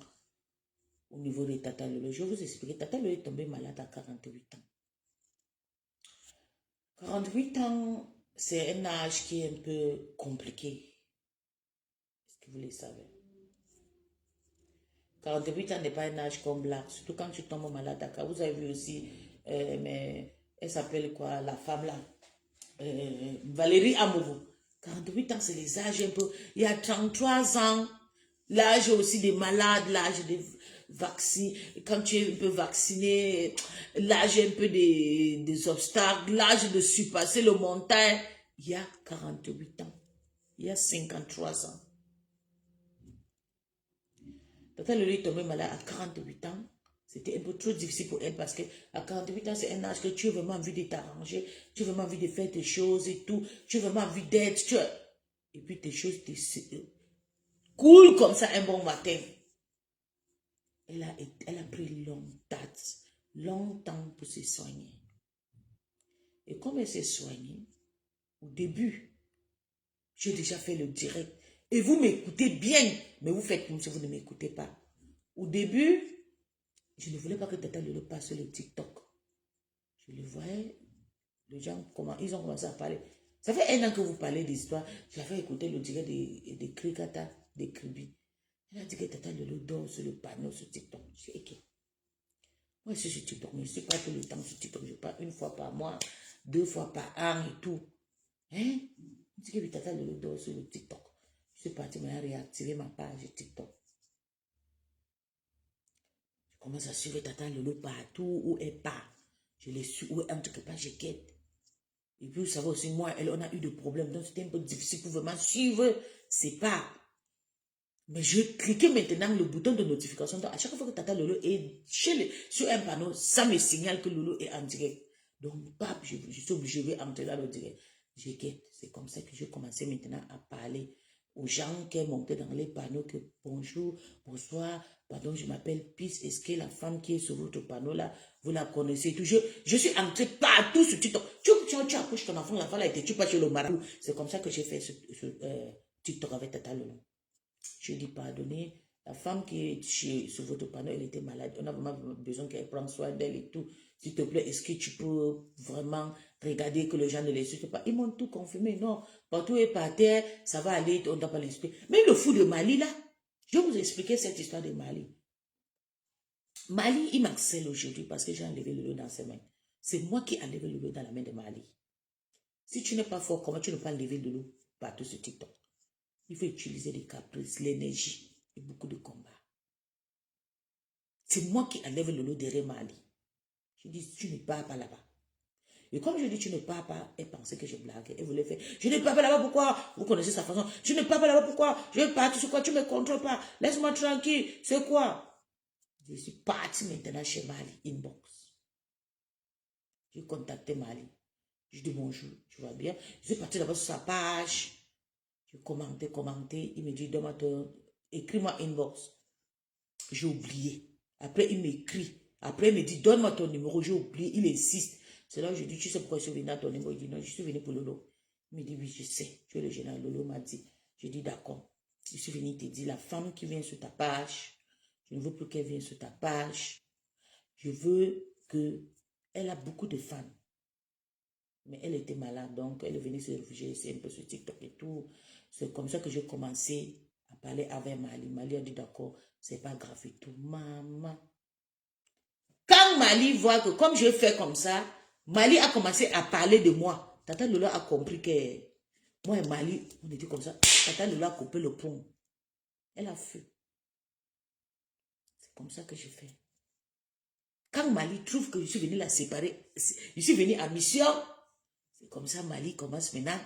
au niveau de Tata Lolo. Je vais vous expliquer. Tata Lolo est tombée malade à 48 ans. 48 ans, c'est un âge qui est un peu compliqué. Est-ce que vous le savez? 48 ans n'est pas un âge comme là. Surtout quand tu tombes malade à 40. Vous avez vu aussi, mais elle s'appelle quoi, la femme là? Valérie Amourou. 48 ans, c'est les âges un peu. Il y a 33 ans, l'âge aussi des malades, l'âge des. quand tu es un peu vacciné, l'âge un peu des obstacles, l'âge de surpasser le montagne, il y a 48 ans, il y a 53 ans. Tata Lolo est tombée malade à 48 ans. C'était un peu trop difficile pour elle parce que à 48 ans, c'est un âge que tu as vraiment envie de t'arranger, tu as vraiment envie de faire tes choses et tout, tu as vraiment envie d'être, et puis tes choses coulent comme ça un bon matin. Elle a pris longtemps pour se soigner. Et comme elle s'est soignée, au début, j'ai déjà fait le direct. Et vous m'écoutez bien, mais vous faites comme si vous ne m'écoutez pas. Au début, je ne voulais pas que Tata Lolo passe sur le TikTok. Je le voyais, les gens, ils ont commencé à parler. Ça fait 1 an que vous parlez d'histoire. J'avais écouté le direct de Krikata, de Kribi. Elle a dit que Tata Lolo dort sur le panneau sur TikTok. Je dis, ok. Moi, je suis sur TikTok, mais je ne suis pas tout le temps sur TikTok. Je pars 1 fois par mois, 2 fois par an et tout. Hein? Je dis que Tata Lolo dort sur le TikTok. Je suis partie maintenant réactiver ma page TikTok. Je commence à suivre Tata Lolo partout où elle part. Je les suis où elle entre quelque part, je quête. Et puis, vous savez aussi, moi, on a eu des problèmes. Donc, c'était un peu difficile pour vraiment suivre ses pas. Mais je cliquais maintenant le bouton de notification. Donc, à chaque fois que Tata Lolo est sur un panneau, ça me signale que Lolo est en direct. Donc, pap, je suis obligé de entrer dans le direct. Je guette. C'est comme ça que je commençais maintenant à parler aux gens qui montaient dans les panneaux que bonjour, bonsoir, pardon, je m'appelle Peace. Est-ce que la femme qui est sur votre panneau là, vous la connaissez toujours? Je suis entrée partout sur TikTok. Tu accouches ton enfant, l'enfant là, et tu passes chez le marabout. C'est comme ça que j'ai fait ce TikTok avec Tata Lolo. Je dis pardonnez, la femme qui est sur votre panneau, elle était malade. On a vraiment besoin qu'elle prenne soin d'elle et tout. S'il te plaît, est-ce que tu peux vraiment regarder que les gens ne l'insultent pas? Ils m'ont tout confirmé. Non, partout et par terre, ça va aller, on ne doit pas l'insulter. Mais le fou de Mali, là, je vais vous expliquer cette histoire de Mali. Mali, il m'accèle aujourd'hui parce que j'ai enlevé le lot dans ses mains. C'est moi qui ai enlevé le lot dans la main de Mali. Si tu n'es pas fort, comment tu ne peux pas enlever le lot partout sur TikTok? Il faut utiliser des caprices, l'énergie et beaucoup de combats. C'est moi qui enlève le lot derrière Mali. Je dis, tu ne pars pas là-bas. Et comme je dis, tu ne pars pas, elle pensait que je blaguais. Elle voulait faire, je ne pars pas là-bas, pourquoi? Vous connaissez sa façon. Je ne pars pas là-bas, pourquoi? Je vais partir sur quoi? Tu ne me contrôles pas. Laisse-moi tranquille. C'est quoi? Je suis parti maintenant chez Mali, inbox. J'ai contacté Mali. Je dis bonjour, tu vas bien? Je suis parti là-bas sur sa page. Je commentais. Il me dit, écris-moi inbox. J'ai oublié. Après, il m'écrit. Après, il me dit, donne-moi ton numéro. J'ai oublié. Il insiste. C'est là que je dis, tu sais pourquoi je suis venu à ton numéro? Il dit, non, je suis venu pour Lolo. Il me dit, oui, je sais. Tu es le général. Lolo m'a dit. Je dis, d'accord. Je suis venu te dire, la femme qui vient sur ta page, je ne veux plus qu'elle vienne sur ta page. Je veux que... Elle a beaucoup de fans. Mais elle était malade, donc elle est venue se réfugier ici un peu sur TikTok et tout. C'est comme ça que j'ai commencé à parler avec Mali. Mali a dit d'accord, c'est pas grave et tout. Maman. Quand Mali voit que comme je fais comme ça, Mali a commencé à parler de moi. Tata Lolo a compris que moi et Mali, on était comme ça. Tata Lolo a coupé le pont. Elle a fui. C'est comme ça que je fais. Quand Mali trouve que je suis venu la séparer, je suis venu à mission, c'est comme ça Mali commence maintenant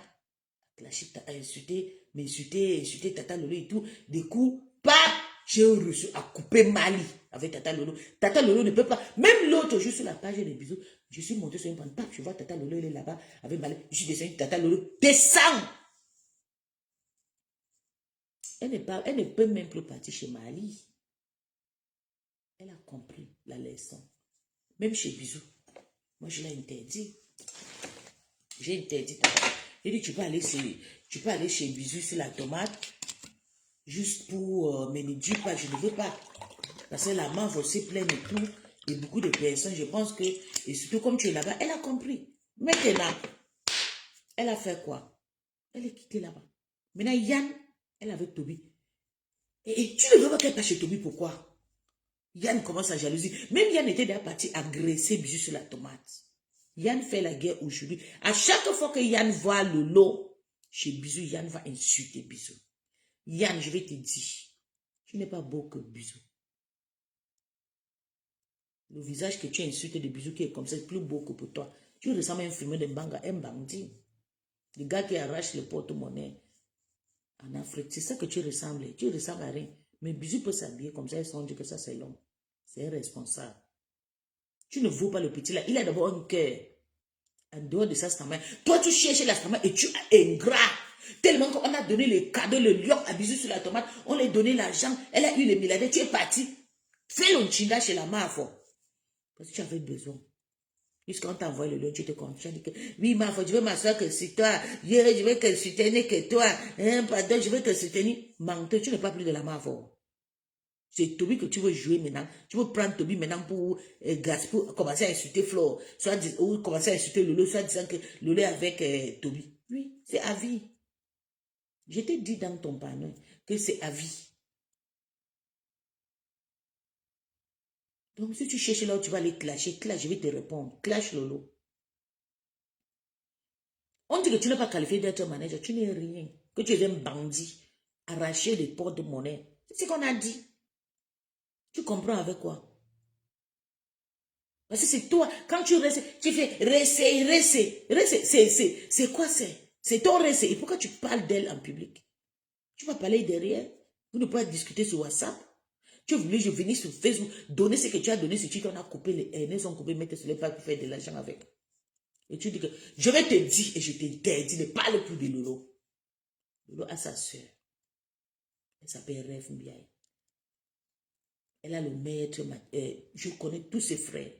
à insulter Tata Lolo et tout. Des coups, j'ai reçu à couper Mali avec Tata Lolo. Tata Lolo ne peut pas. Même l'autre jour sur la page des bisous, je suis monté sur une pente. Je vois Tata Lolo, elle est là-bas avec Mali. Je suis descendu, Tata Lolo descend. Elle ne peut même plus partir chez Mali. Elle a compris la leçon. Même chez Bisou. Moi, je l'ai interdit. J'ai interdit. J'ai dit, tu peux aller chez Bisou sur la tomate. Juste pour mais ne dis pas, je ne veux pas. Parce que la manche aussi pleine et tout. Et beaucoup de personnes, je pense que, et surtout comme tu es là-bas, elle a compris. Maintenant, elle a fait quoi? Elle est quittée là-bas. Maintenant, Yann, elle est avec Toby. Et tu ne veux pas qu'elle passe chez Toby, pourquoi? Yann commence à jalousie. Même Yann était déjà parti agresser Bijou sur la tomate. Yann fait la guerre aujourd'hui. À chaque fois que Yann voit le lot chez Bijou, Yann va insulter Bijou. Yann, je vais te dire, tu n'es pas beau que Bijou. Le visage que tu insultes de bisous qui est comme ça, c'est plus beau que pour toi. Tu ressembles à un fumeur de banga, un bandit. Le gars qui arrache le porte-monnaie en Afrique. C'est ça que tu ressembles. Tu ressembles à rien. Mais bisous peut s'habiller comme ça, ils sont dit que ça c'est l'homme. C'est irresponsable. Tu ne vaux pas le petit là. Il a d'abord un cœur. En dehors de ça, c'est ta main. Toi, tu cherches la main et tu es ingrat. Tellement qu'on a donné les cadeaux, le lion à bisous sur la tomate. On lui a donné l'argent. Elle a eu les milliardaires. Tu es parti. Fais l'onchinda chez la mafia. Parce que tu avais besoin. Jusqu'à t'a envoyé le lion, tu te comptes. Tu as dit que, oui, mafia, je veux m'asseoir que c'est toi. Je veux que soutenir que toi. Pardon, je veux que soutenir. Menteur, tu n'es pas plus de la mafia. C'est Toby que tu veux jouer maintenant. Tu veux prendre Toby maintenant pour commencer à insulter Flo. Ou commencer à insulter Lolo, soit disant que Lolo est avec Toby. Oui, c'est à vie. Je t'ai dit dans ton panneau que c'est à vie. Donc si tu cherches là où tu vas aller clasher, clash, je vais te répondre. Clash Lolo. On dit que tu n'es pas qualifié d'être manager, tu n'es rien. Que tu es un bandit. Arracher les portes de monnaie. C'est ce qu'on a dit. Tu comprends avec quoi? Parce que c'est toi, quand tu restes, tu fais c'est quoi c'est ton reste. Et pourquoi tu parles d'elle en public? Tu vas parler derrière. Vous ne pouvez pas discuter sur WhatsApp. Tu voulais je venir sur Facebook, donner ce que tu as donné, si tu t'en as coupé, les haines ont coupé, mettre sur les pages pour faire de l'argent avec. Et tu dis que je vais te dire et je t'interdis de parler plus de Lolo. Lolo a sa soeur. Elle s'appelle Rêve Mbiaye. Elle a le maître, je connais tous ses frères.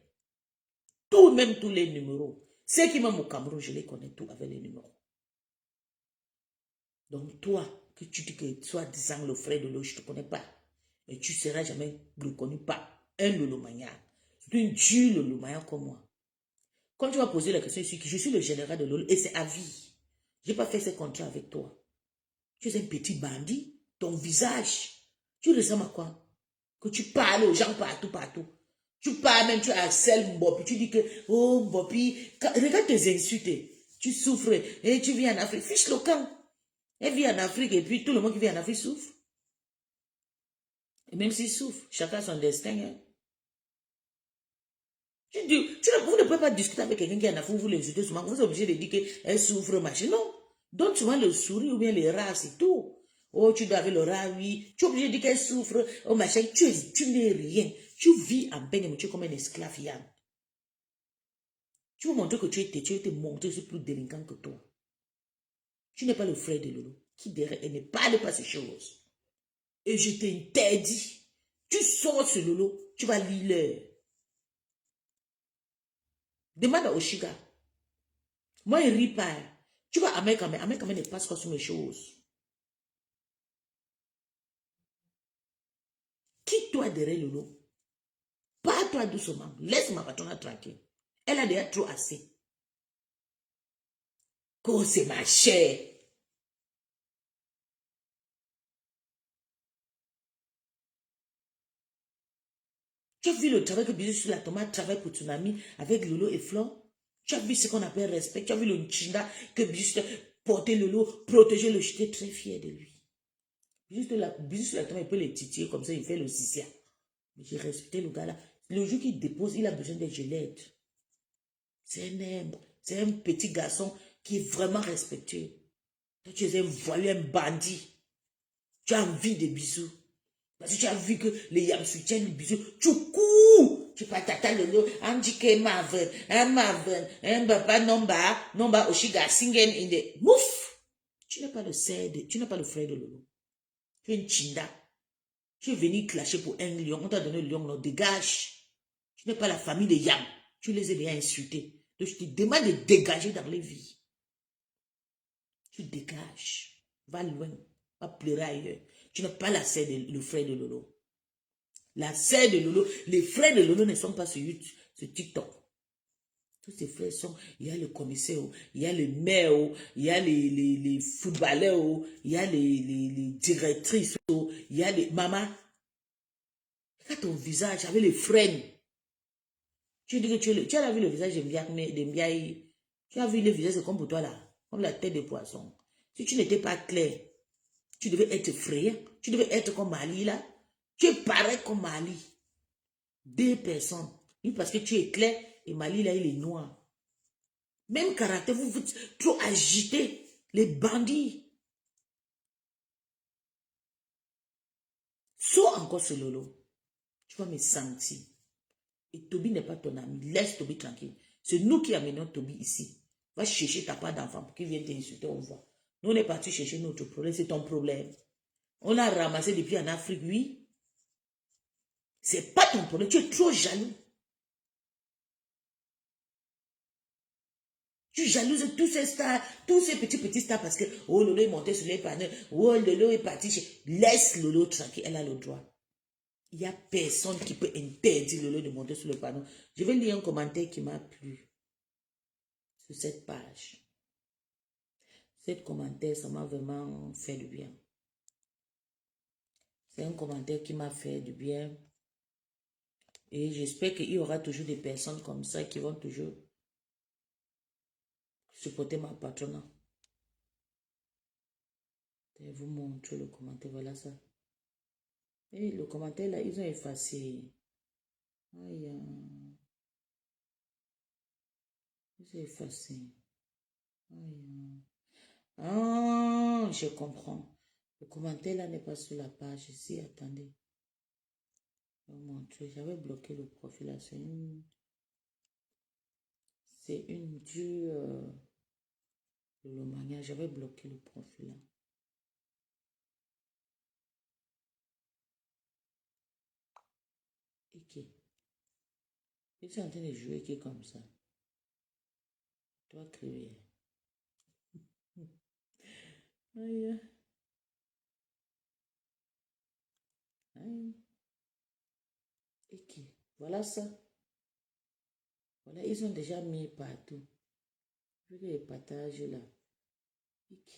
Même tous les numéros. Ceux qui m'ont au Cameroun, je les connais tous avec les numéros. Donc toi, que tu dis que soi-disant le frère de Lolo, je ne te connais pas. Et tu ne seras jamais reconnu par un Lolomania. C'est un dieu Lolomania comme moi. Quand tu vas poser la question ici, je suis le général de Lolo et c'est à vie. Je n'ai pas fait ce contrat avec toi. Tu es un petit bandit. Ton visage, tu ressembles à quoi? Que tu parles aux gens partout. Tu parles même, tu harcèles Mbopi. Tu dis que, oh Mbopi, regarde tes insultes. Tu souffres et tu vis en Afrique. Fiche le camp. Elle vit en Afrique et puis tout le monde qui vit en Afrique souffre. Et même s'il souffre, chacun a son destin. Hein. Vous ne pouvez pas discuter avec quelqu'un qui est en Afrique, vous l'insultez souvent. Vous êtes obligé de dire qu'elle souffre, machin. Non. Donne souvent le sourire ou bien les rats, c'est tout. Oh, tu dois avec le rat, oui. Tu es obligé de dire qu'elle souffre. Oh, machin. Tu n'es rien. Tu vis en peine, mais tu es comme un esclave, Yann. Tu veux montrer que tu es montré, je suis plus délinquant que toi. Tu n'es pas le frère de Lolo. Qui derrière, elle ne parle pas ces choses. Et je t'interdis. Tu sors sur Lolo, tu vas lire l'heure. Demande à Oshiga. Moi, il rit pas. Tu vas à Amekame ne passe pas sur mes choses. Quitte-toi derrière Lolo. Pas-toi doucement. Laisse ma patronne tranquille. Elle a déjà trop assez. Oh, c'est ma chère. Tu as vu le travail que Bisou sur la tomate travaille pour Tsunami avec Lolo et Flore? Tu as vu ce qu'on appelle respect? Tu as vu le Nchinda que Bisou portait Lolo, protéger le j'étais très fier de lui. Bisou sur la tomate, il peut les titiller comme ça, il fait le sissia. Mais j'ai respecté le gars là. Le jour qu'il dépose, il a besoin d'être je l'aide. C'est un aimbre. C'est un petit garçon qui est vraiment respectueux. Toi, tu es un voyou, un bandit. Tu as envie de bisous. Parce que tu as vu que les yams soutiennent les bisous. Tu cours. Tu pas t'attendre le lot. On dit que Marvin, un papa, nomba, oshiga, singen in the mouf. Tu n'es pas le frère de Lolo. Tu es une chinda. Tu es venu clasher pour un lion. On t'a donné le lion, non, dégage. Tu n'es pas la famille des yams. Tu les as déjà insultés. Donc je te demande de dégager dans les vies. Tu dégages. Va loin. Va pleurer ailleurs. Tu n'es pas la sœur le frère de Lolo. La sœur de Lolo. Les frères de Lolo ne sont pas sur YouTube, sur TikTok. Tous ces frères sont, il y a le commissaire, il y a le maire, il y a les footballeurs, il y a les directrices, il y a les mamans. Regarde ton visage avec les frères. Tu dis que tu as vu le visage de Mbiaye. Tu as vu le visage, c'est comme pour toi là, comme la tête de poisson. Si tu n'étais pas clair, tu devais être frère, tu devais être comme Ali là. Tu es pareil comme Ali. Deux personnes. Oui, parce que tu es clair et Mali, là, il est noir. Même caractère, vous trop agité. Les bandits. Sois encore ce Lolo. Tu vas me sentir. Et Toby n'est pas ton ami. Laisse Toby tranquille. C'est nous qui amenons Toby ici. Va chercher ta part d'enfant pour qu'il vienne t'insulter, on voit. Nous, on est parti chercher notre problème. C'est ton problème. On l'a ramassé depuis en Afrique, oui. C'est pas ton problème. Tu es trop jaloux. Tu jalouses tous ces stars, tous ces petits stars parce que oh Lolo est monté sur les panneaux, oh Lolo est parti chez... Laisse Lolo tranquille, elle a le droit. Il n'y a personne qui peut interdire Lolo de monter sur le panneau. Je vais lire un commentaire qui m'a plu sur cette page. Cet commentaire, ça m'a vraiment fait du bien. C'est un commentaire qui m'a fait du bien. Et j'espère qu'il y aura toujours des personnes comme ça qui vont toujours supporter ma patronne. Je vais vous montrer le commentaire, voilà ça. Et le commentaire là, ils ont effacé. Aïe, ils ont effacé. Aïe. Ah, je comprends. Le commentaire là n'est pas sur la page ici. Attendez. Je vais vous montrer. J'avais bloqué le profil là. C'est une du Lomania. J'avais bloqué le profil là. Ok. Je suis en train de jouer qui est comme ça. Toi, crier. Aïe. Aïe. Ok. Voilà ça. Voilà, ils ont déjà mis partout. Je vais les partager là. Ok.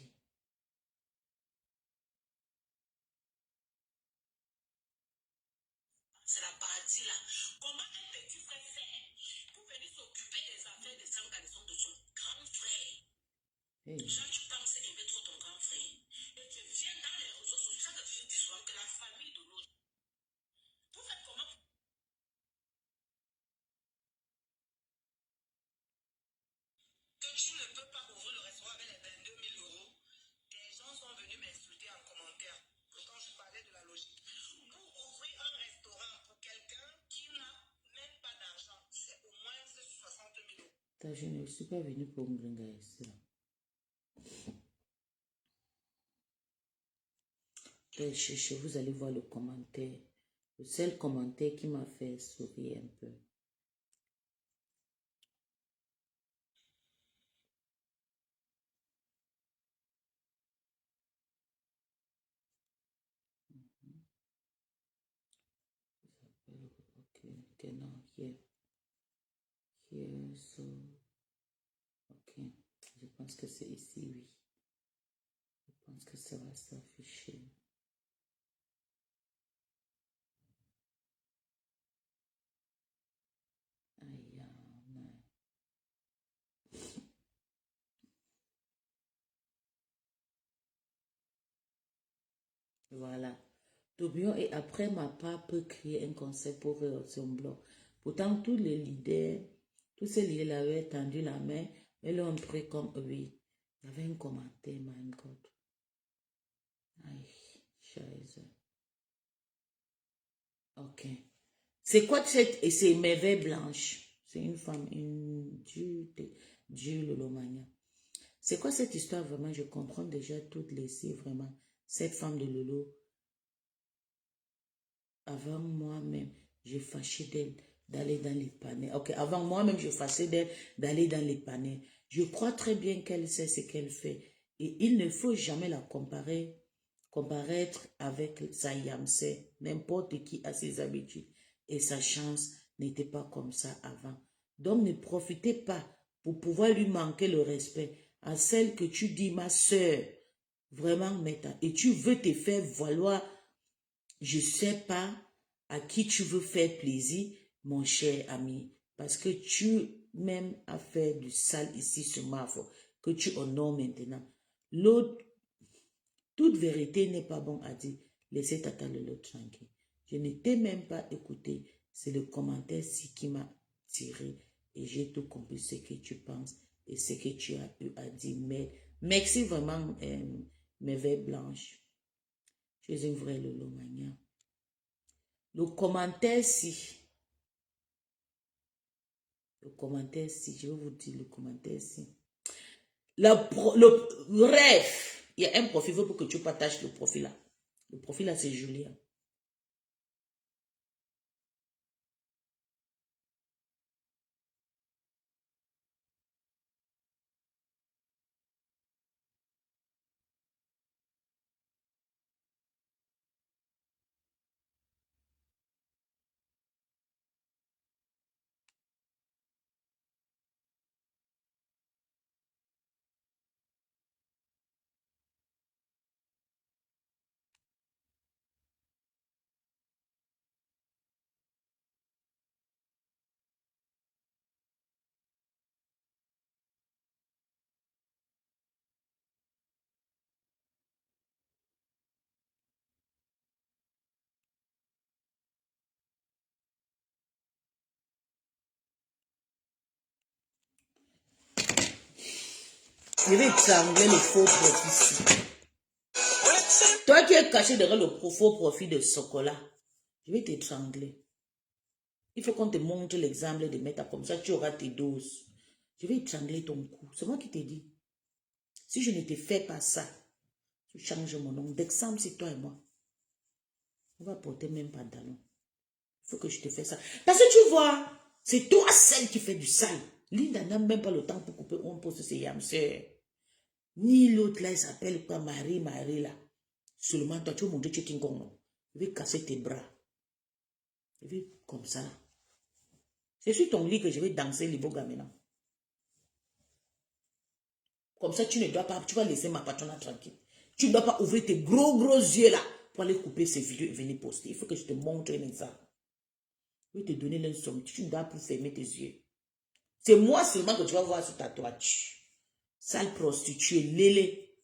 C'est la partie là. Comment un petit frère fait pour venir s'occuper des affaires des 5 garçons de son grand frère? Hey. Genre, tu penses aimer trop ton grand frère. Et tu viens dans les réseaux sociaux de te dire que la famille de l'autre. Vous faites comment? Que tu ne peux pas ouvrir le restaurant avec les 22 000 euros. Des gens sont venus m'insulter en commentaire. Quand je parlais de la logique. Pour ouvrir un restaurant pour quelqu'un qui n'a même pas d'argent, c'est au moins 60 000 euros. Je ne suis pas venu pour me gringar ici. Cherchez, vous allez voir le commentaire. Le seul commentaire qui m'a fait sourire un peu. Okay, now here. Here, so. Ok. Je pense que c'est ici, oui. Je pense que ça va s'afficher. Aïe, aïe. Voilà. Tourbillon et après ma part peut créer un concept pour son blog. Pourtant, tous les leaders, tous ces leaders avaient tendu la main et l'ont pris comme oui. Il y avait un commentaire, my God. Aïe, chaise. Ok. C'est quoi cette, et c'est merveille blanche? C'est une femme, une Dieu Lolomania. C'est quoi cette histoire vraiment? Je comprends déjà toutes les vraiment. Cette femme de Lolo, avant moi-même, j'ai fâché d'elle d'aller dans les panneaux. Ok, avant moi-même, je fâchais d'elle d'aller dans les panneaux. Je crois très bien qu'elle sait ce qu'elle fait. Et il ne faut jamais la comparaître avec sa Yamsé. N'importe qui a ses habitudes. Et sa chance n'était pas comme ça avant. Donc ne profitez pas pour pouvoir lui manquer le respect à celle que tu dis, ma soeur, vraiment, et tu veux te faire valoir. Je ne sais pas à qui tu veux faire plaisir, mon cher ami, parce que tu-même as fait du sale ici sur ma foi, que tu honores maintenant. L'autre, toute vérité n'est pas bon à dire. Laissez tata le l'autre tranquille. Je ne t'ai même pas écouté. C'est le commentaire-ci qui m'a tiré et j'ai tout compris ce que tu penses et ce que tu as eu à dire. Mais merci vraiment, mes verres blanches. Tu es une vraie Lolo Mania. Le commentaire-ci. Le commentaire-ci, je vais vous dire le commentaire-ci. Le rêve. Il y a un profil, il faut que tu partages le profil là. Le profil là, c'est Julien. Je vais étrangler le faux profil ici. Toi qui es caché derrière le faux profil de Sokola, je vais t'étrangler. Il faut qu'on te montre l'exemple de mettre comme ça, tu auras tes doses. Je vais étrangler ton cou. C'est moi qui t'ai dit. Si je ne te fais pas ça, tu changes mon nom. D'exemple, c'est toi et moi. On va porter même pantalon. Il faut que je te fasse ça. Parce que tu vois, c'est toi celle qui fait du sale. Linda n'a même pas le temps pour couper. On pose ses yamseurs. Ni l'autre là, il s'appelle quoi, Marie là. Seulement toi, tu veux montrer que tu es un. Je vais casser tes bras. Je vais comme ça. C'est sur ton lit que je vais danser les beaux gars maintenant. Comme ça, tu ne dois pas, tu vas laisser ma patronne tranquille. Tu ne dois pas ouvrir tes gros yeux là pour aller couper ces vidéos et venir poster. Il faut que je te montre un exemple. Je vais te donner l'insomme. Tu ne dois plus fermer tes yeux. C'est moi seulement que tu vas voir sur ta toiture. Sale prostituée, lélé,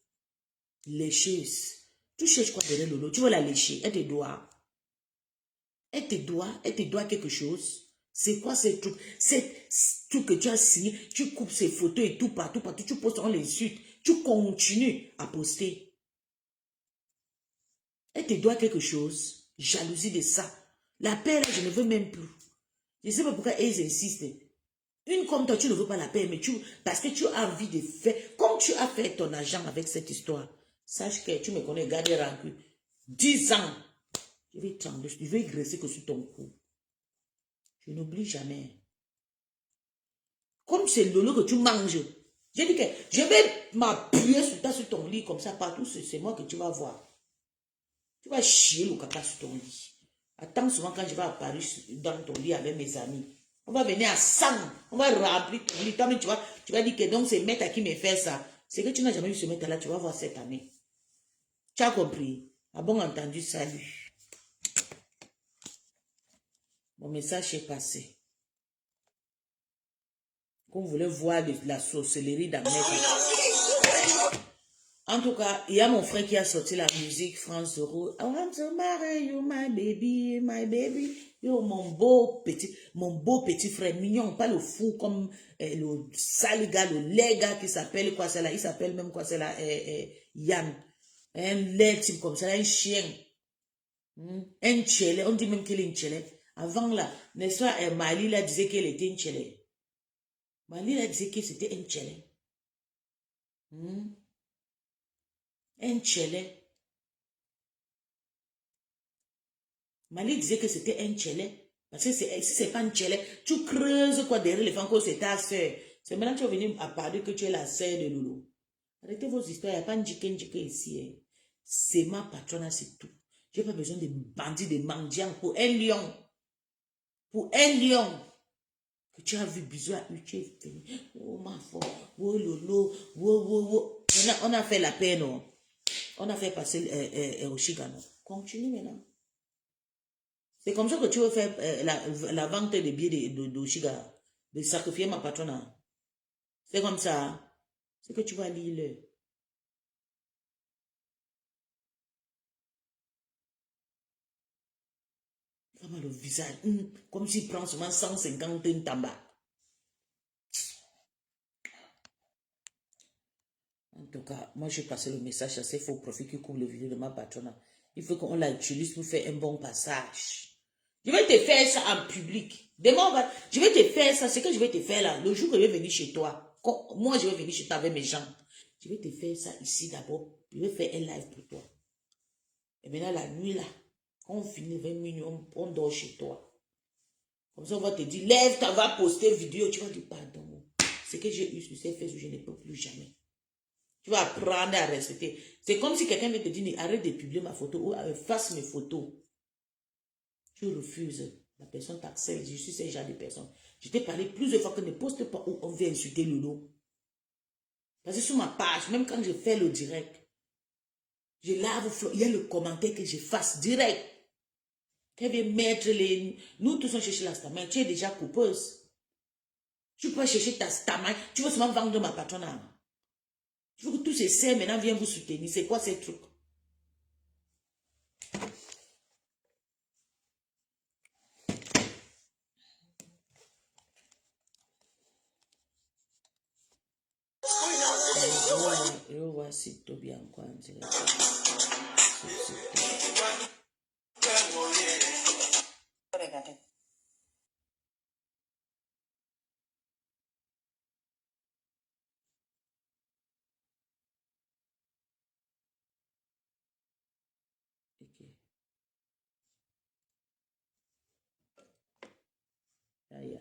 lécheuse. Tu cherches quoi derrière Lolo? Tu veux la lécher? Elle te doit. Elle te doit quelque chose. C'est quoi ces trucs? C'est tout que tu as signé. Tu coupes ces photos et tout partout. Tu postes, on les suite. Tu continues à poster. Elle te doit quelque chose. Jalousie de ça. La paix, là, je ne veux même plus. Je ne sais pas pourquoi elles insistent. Une comme toi, tu ne veux pas la paix, mais parce que tu as envie de faire, comme tu as fait ton argent avec cette histoire, sache que tu me connais, garder rancune. 10 ans, je vais t'enlever, je vais graisser que sur ton cou. Je n'oublie jamais. Comme c'est Lolo que tu manges, j'ai dit que je vais m'appuyer sur ton lit, comme ça, partout, c'est moi que tu vas voir. Tu vas chier le caca sur ton lit. Attends souvent quand je vais apparaître dans ton lit avec mes amis. On va venir à 100. On va remplir ton lit. Toi-même, tu vas dire que donc c'est Meta qui me fait ça. C'est que tu n'as jamais vu ce Meta là, tu vas voir cette année. Tu as compris? Ah bon entendu, salut. Mon message est passé. Qu'on voulait voir la sorcellerie d'Amérique. En tout cas, il y a mon frère qui a sorti la musique France Euro. I want to marry you, my baby, my baby. Yo, mon beau petit frère mignon, pas le fou comme le sale gars, le laid gars qui s'appelle quoi, c'est là, il s'appelle même quoi, c'est là, Yann. Un laid type comme ça, un chien. Un tchèle, on dit même qu'il est une tchèle. Avant là, n'est-ce pas, Mali là disait qu'elle était une tchèle. Mali là disait que c'était une tchèle. Un tchèle. Mali disait que c'était un tchèle. Parce que si c'est pas un tchèle, tu creuses quoi derrière les femmes que c'est ta soeur. C'est maintenant que tu es venu à parler que tu es la soeur de Loulou. Arrêtez vos histoires, il n'y a pas de djiké ici. Hein. C'est ma patronne, c'est tout. Je n'ai pas besoin de bandits, de mendiants pour un lion. Pour un lion. Que tu as vu bisous à tu es venu. Oh ma foi. Oh Lolo. Oh. On a fait la paix, non? On a fait passer au Chigano. Continue maintenant. C'est comme ça que tu veux faire la vente des billets de Chiga, de sacrifier ma patronne. C'est comme ça. C'est que tu vas lire. Comment le visage, comme s'il prend seulement 150 tabac. En tout cas, moi j'ai passé le message à ces faux profils qui couvrent le vidéo de ma patronne. Il faut qu'on la utilise pour faire un bon passage. Je vais te faire ça en public. Demain, je vais te faire ça. Ce que je vais te faire là, le jour où je vais venir chez toi, moi je vais venir chez toi avec mes gens. Je vais te faire ça ici d'abord. Je vais faire un live pour toi. Et maintenant, la nuit là, quand on finit 20 minutes, on dort chez toi. Comme ça, on va te dire, lève, tu vas poster vidéo. Tu vas dire, pardon. Ce que j'ai eu sur ces fesses, je ne peux plus jamais. Tu vas apprendre à respecter. C'est comme si quelqu'un vient te dire, arrête de publier ma photo ou efface mes photos. Tu refuses. La personne t'accepte. Je suis ce genre de personne. Je t'ai parlé plusieurs fois que ne poste pas où on vient insulter le lot. Parce que sur ma page, même quand je fais le direct, je lave, il y a le commentaire que je fasse direct. Tu viens mettre les... Nous tous on cherche la stamina. Tu es déjà coupeuse. Tu peux chercher ta stamina. Tu veux seulement vendre ma patronne. Tu veux que tous ces serres maintenant viennent vous soutenir. C'est quoi ces trucs? Je vais voir si Toby a encore un direct. Regardez. Ok. Aïe.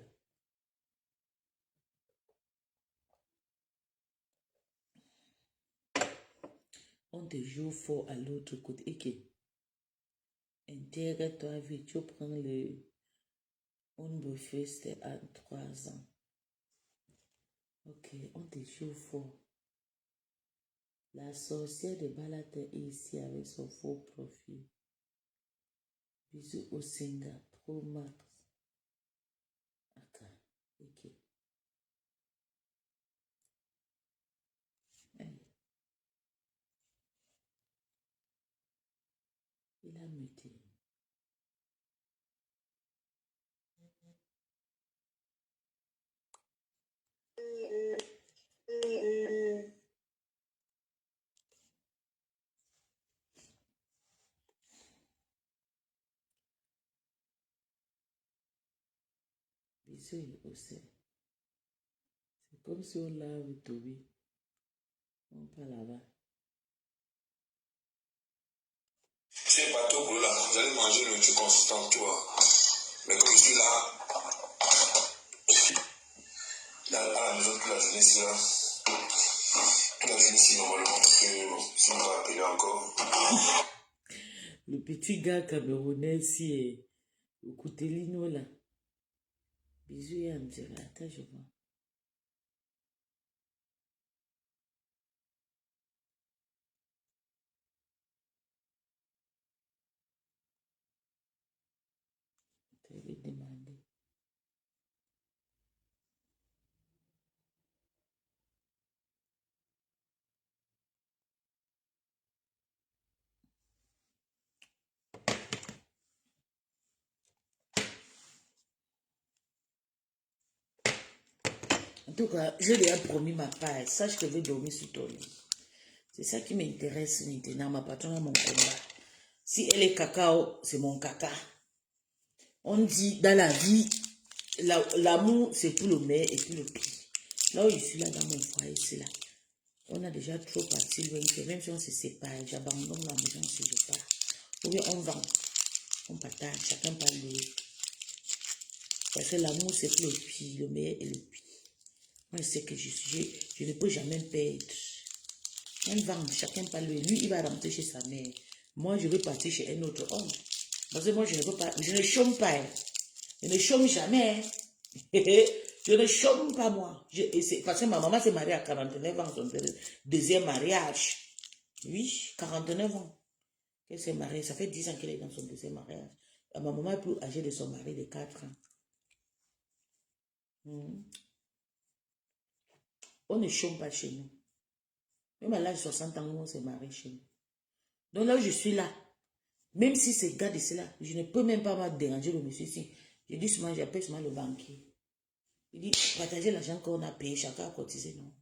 On te joue fort à l'autre côté. Ok. Intègre-toi vite. Tu prends le... On buffet, c'était à 3 ans. Ok. On te joue fort. La sorcière de Balate est ici avec son faux profil. Bisous au Singa Pro Max. Ok. Ok. Aïe. Il a muté. Bisous au Singa. C'est comme si on lave Toby. On parle là-bas. Ces bateaux là, vous allez manger le truc consistant, tu vois. Mais comme je suis là à la maison toute la journée, c'est là. Toute la journée, ici, normalement, parce que bon, si on va appeler encore. Le petit gars camerounais ici, au côté Lino là. Bisous, il y a un direct. Attends, je vois. Je vais demander. En tout cas, je lui ai promis ma part. Sache que je vais dormir sur ton lit. C'est ça qui m'intéresse maintenant. Ma patronne a mon combat. Si elle est cacao, c'est mon caca. On dit dans la vie, l'amour, c'est tout le meilleur et tout le pire. Là où je suis là dans mon foyer, c'est là. On a déjà trop parti loin. Même si on se sépare, j'abandonne la maison si je pars. Ou bien on vend. On partage, chacun parle de lui. Parce que l'amour, c'est tout le pire, le meilleur et le pire. Moi, je sais que je ne peux jamais perdre. On vend, chacun parle de lui. Lui, il va rentrer chez sa mère. Moi, je vais partir chez un autre homme. Parce que moi, je ne peux pas, je ne chôme pas. Je ne chôme jamais. Je ne chôme pas, moi. Parce que ma maman s'est mariée à 49 ans, son deuxième mariage. Oui, 49 ans qu'elle s'est mariée. Ça fait 10 ans qu'elle est dans son deuxième mariage. Ma maman est plus âgée de son mari de 4 ans. On ne chôme pas chez nous. Même à l'âge de 60 ans, on s'est marié chez nous. Donc là où je suis là, Même si c'est gars de cela, je ne peux même pas me déranger le monsieur ici. Je dis souvent, j'appelle souvent le banquier. Il dit, partagez l'argent qu'on a payé, chacun a cotisé, non.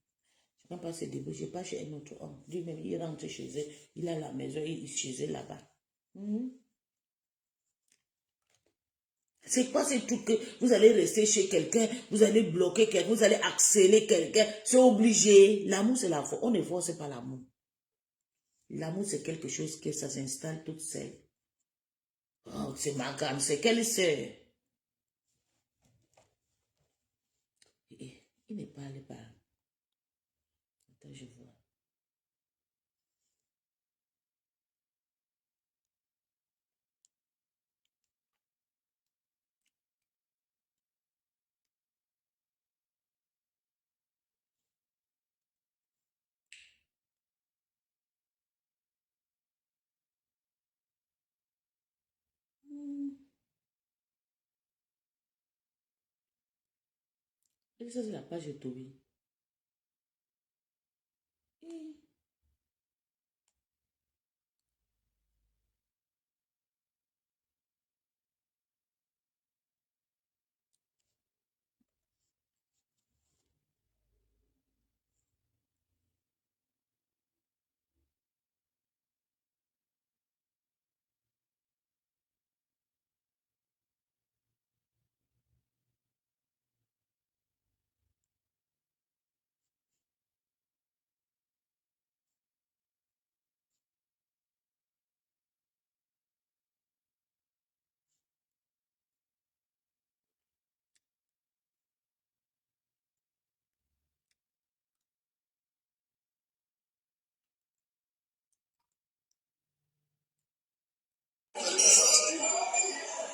Chacun passe ses débouts, je pas chez un autre homme. Lui-même, il rentre chez eux, il a la maison, il est chez eux là-bas. C'est quoi ce truc que vous allez rester chez quelqu'un, vous allez bloquer quelqu'un, vous allez accélérer quelqu'un, c'est obligé. L'amour, c'est la force. On ne force pas l'amour. L'amour, c'est quelque chose que ça s'installe toute seule. Oh, c'est ma gamme, c'est quelle sœur? Il ne parle pas. Attends, je vois. Et ça, c'est la page de Toby.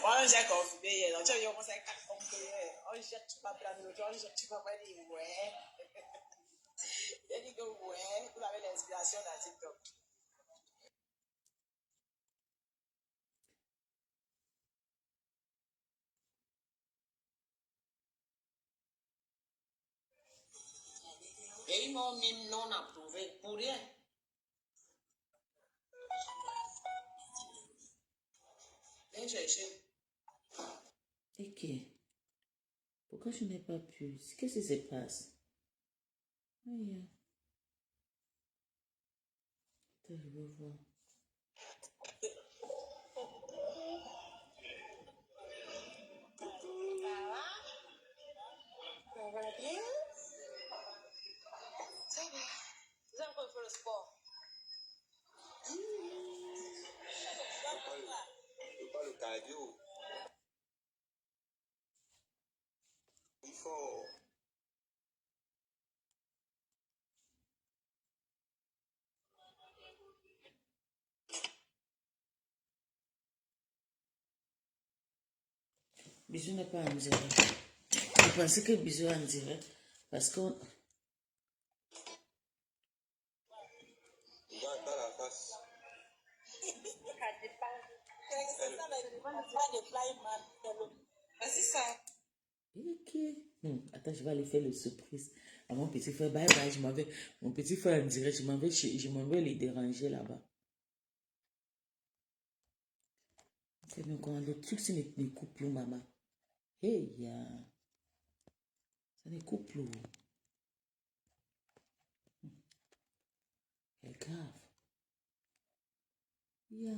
Moi, j'ai confirmé hier. Donc, tu as vu comment ça confirmé. On jette pas plein de gens, on jette pas mal de ouais. Il a dit que ouais, vous avez l'inspiration dans TikTok. Et ils m'ont mis non approuvé pour rien. Viens chercher. Ok. Pourquoi je n'ai pas pu? Qu'est-ce qui se passe? Aïe. Attends, je veux voir. Ça va bien? Ça va. Vous avez encore fait le sport? Pas le cardio. Il faut. Bisou n'est pas en direct. Je pensais que Bisou est en direct. Parce qu'on... Regarde dans la face. C'est ça. Ok. Attends, je vais aller faire le surprise à mon petit frère. Bye bye, je m'en vais. Mon petit frère en direct, je m'en vais les déranger là-bas. C'est donc quand le truc, ça ne coupe plus, maman. Hey, ya. Ça ne coupe plus. C'est grave. Ya.